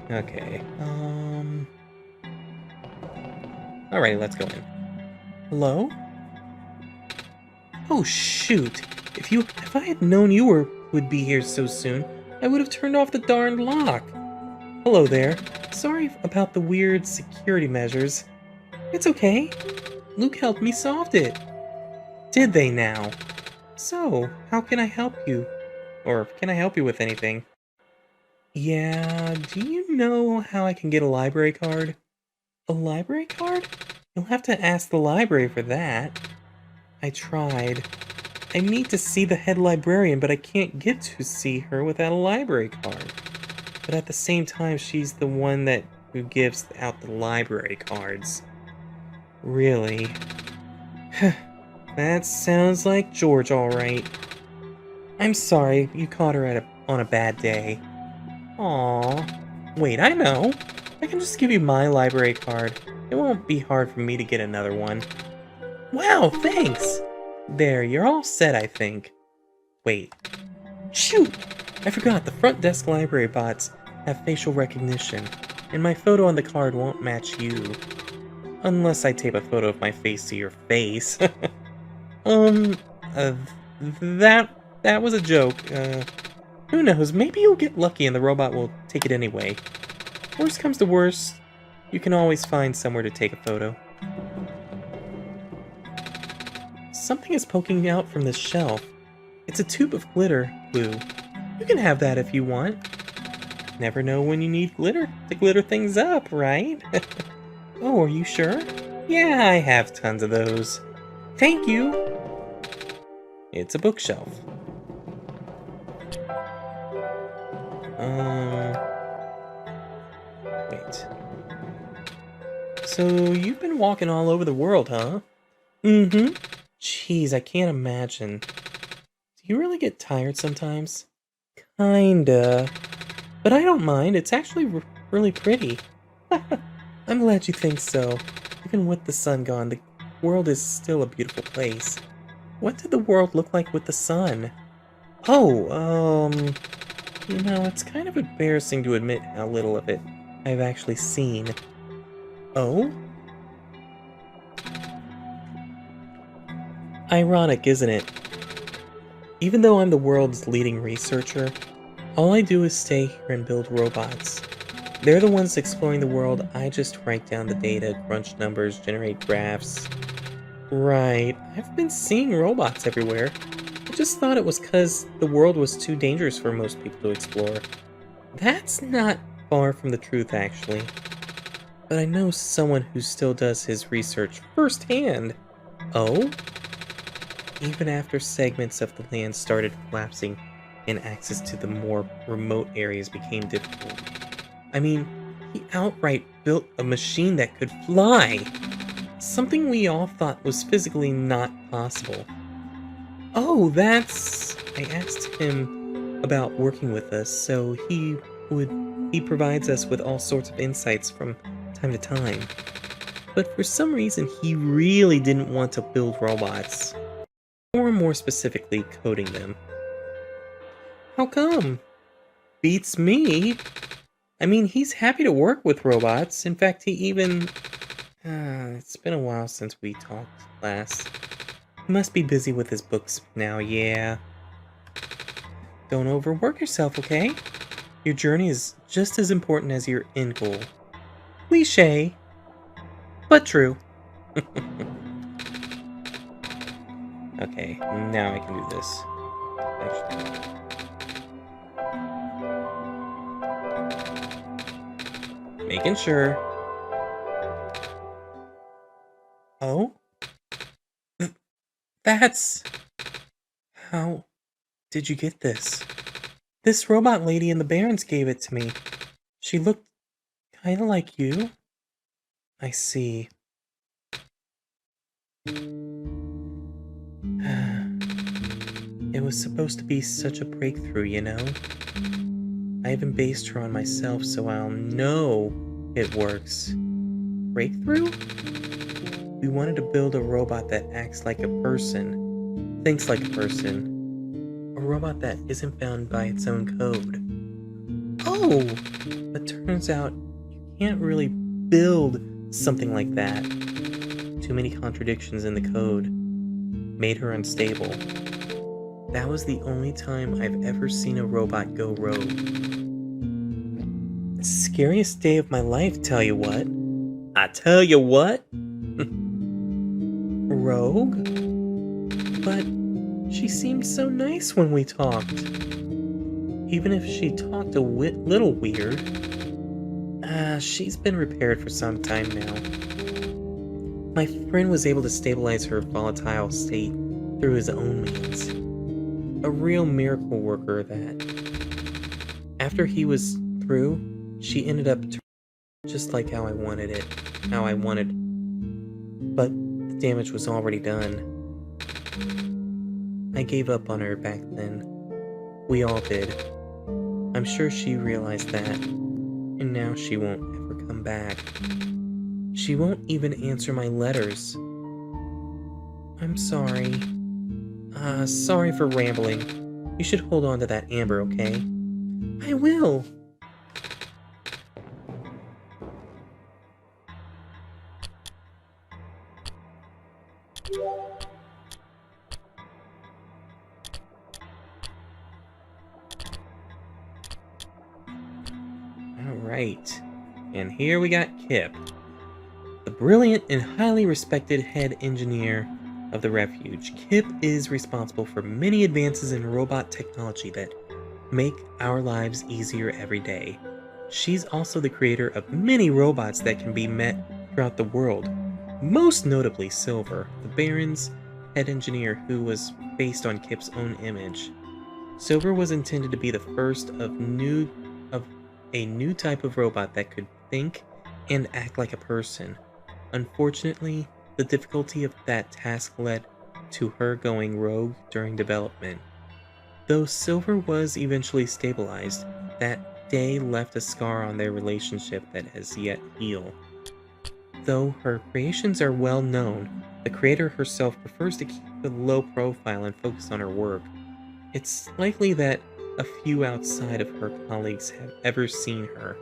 Okay, alright, let's go in. Hello? Oh shoot! If I had known you would be here so soon, I would have turned off the darned lock. Hello there. Sorry about the weird security measures. It's okay. Luke helped me solve it. Did they now? So, how can I help you? Or can I help you with anything? Yeah, do you know how I can get a library card? A library card? You'll have to ask the library for that. I tried. I need to see the head librarian, but I can't get to see her without a library card. But at the same time, she's the one who gives out the library cards. Really? That sounds like George, all right. I'm sorry, you caught her on a bad day. Aww. Wait, I know. I can just give you my library card. It won't be hard for me to get another one. Wow, thanks! There, you're all set, I think. Wait. Shoot! I forgot, the front desk library bots have facial recognition, and my photo on the card won't match you. Unless I tape a photo of my face to your face. Uh, that was a joke. Who knows, maybe you'll get lucky and the robot will take it anyway. Worst comes to worst, you can always find somewhere to take a photo. Something is poking out from this shelf. It's a tube of glitter glue. You can have that if you want. Never know when you need glitter to glitter things up, right? Oh, are you sure? Yeah, I have tons of those. Thank you! It's a bookshelf. Wait. So, you've been walking all over the world, huh? Mm-hmm. Jeez, I can't imagine. Do you really get tired sometimes? Kinda. But I don't mind, it's actually really pretty. I'm glad you think so. Even with the sun gone, the world is still a beautiful place. What did the world look like with the sun? Oh, you know, it's kind of embarrassing to admit how little of it I've actually seen. Oh? Ironic, isn't it? Even though I'm the world's leading researcher, all I do is stay here and build robots. They're the ones exploring the world, I just write down the data, crunch numbers, generate graphs. Right, I've been seeing robots everywhere. I just thought it was because the world was too dangerous for most people to explore. That's not far from the truth, actually. But I know someone who still does his research firsthand. Oh? Even after segments of the land started collapsing and access to the more remote areas became difficult. I mean, he outright built a machine that could fly! Something we all thought was physically not possible. Oh, that's... I asked him about working with us, so he provides us with all sorts of insights from time to time. But for some reason, he really didn't want to build robots. Or more specifically, coding them. How come? Beats me. I mean, he's happy to work with robots. In fact, he even... it's been a while since we talked last. He must be busy with his books now, yeah. Don't overwork yourself, okay? Your journey is just as important as your end goal. Cliché, but true. Okay, now I can do this. Actually. Making sure. Oh? That's... How did you get this? This robot lady in the Barrens gave it to me. She looked kinda like you. I see. It was supposed to be such a breakthrough, you know? I even based her on myself so I'll know it works. Breakthrough? We wanted to build a robot that acts like a person, thinks like a person. A robot that isn't bound by its own code. Oh! But turns out you can't really build something like that. Too many contradictions in the code made her unstable. That was the only time I've ever seen a robot go rogue. Scariest day of my life, tell you what. I tell you what? Rogue? But she seemed so nice when we talked. Even if she talked a little weird, she's been repaired for some time now. My friend was able to stabilize her volatile state through his own means. A real miracle worker that. After he was through, she ended up just like how I wanted. But the damage was already done. I gave up on her back then. We all did. I'm sure she realized that, and now she won't ever come back. She won't even answer my letters. I'm sorry. Sorry for rambling. You should hold on to that amber, okay? I will! Alright. And here we got Kip, the brilliant and highly respected head engineer of the Refuge. Kip is responsible for many advances in robot technology that make our lives easier every day. She's also the creator of many robots that can be met throughout the world, most notably Silver, the Baron's head engineer who was based on Kip's own image. Silver was intended to be the first of a new type of robot that could think and act like a person. Unfortunately, the difficulty of that task led to her going rogue during development. Though Silver was eventually stabilized, that day left a scar on their relationship that has yet healed. Though her creations are well known, the creator herself prefers to keep a low profile and focus on her work. It's likely that a few outside of her colleagues have ever seen her.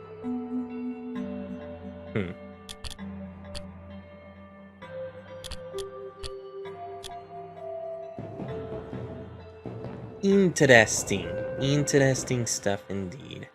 Interesting stuff indeed.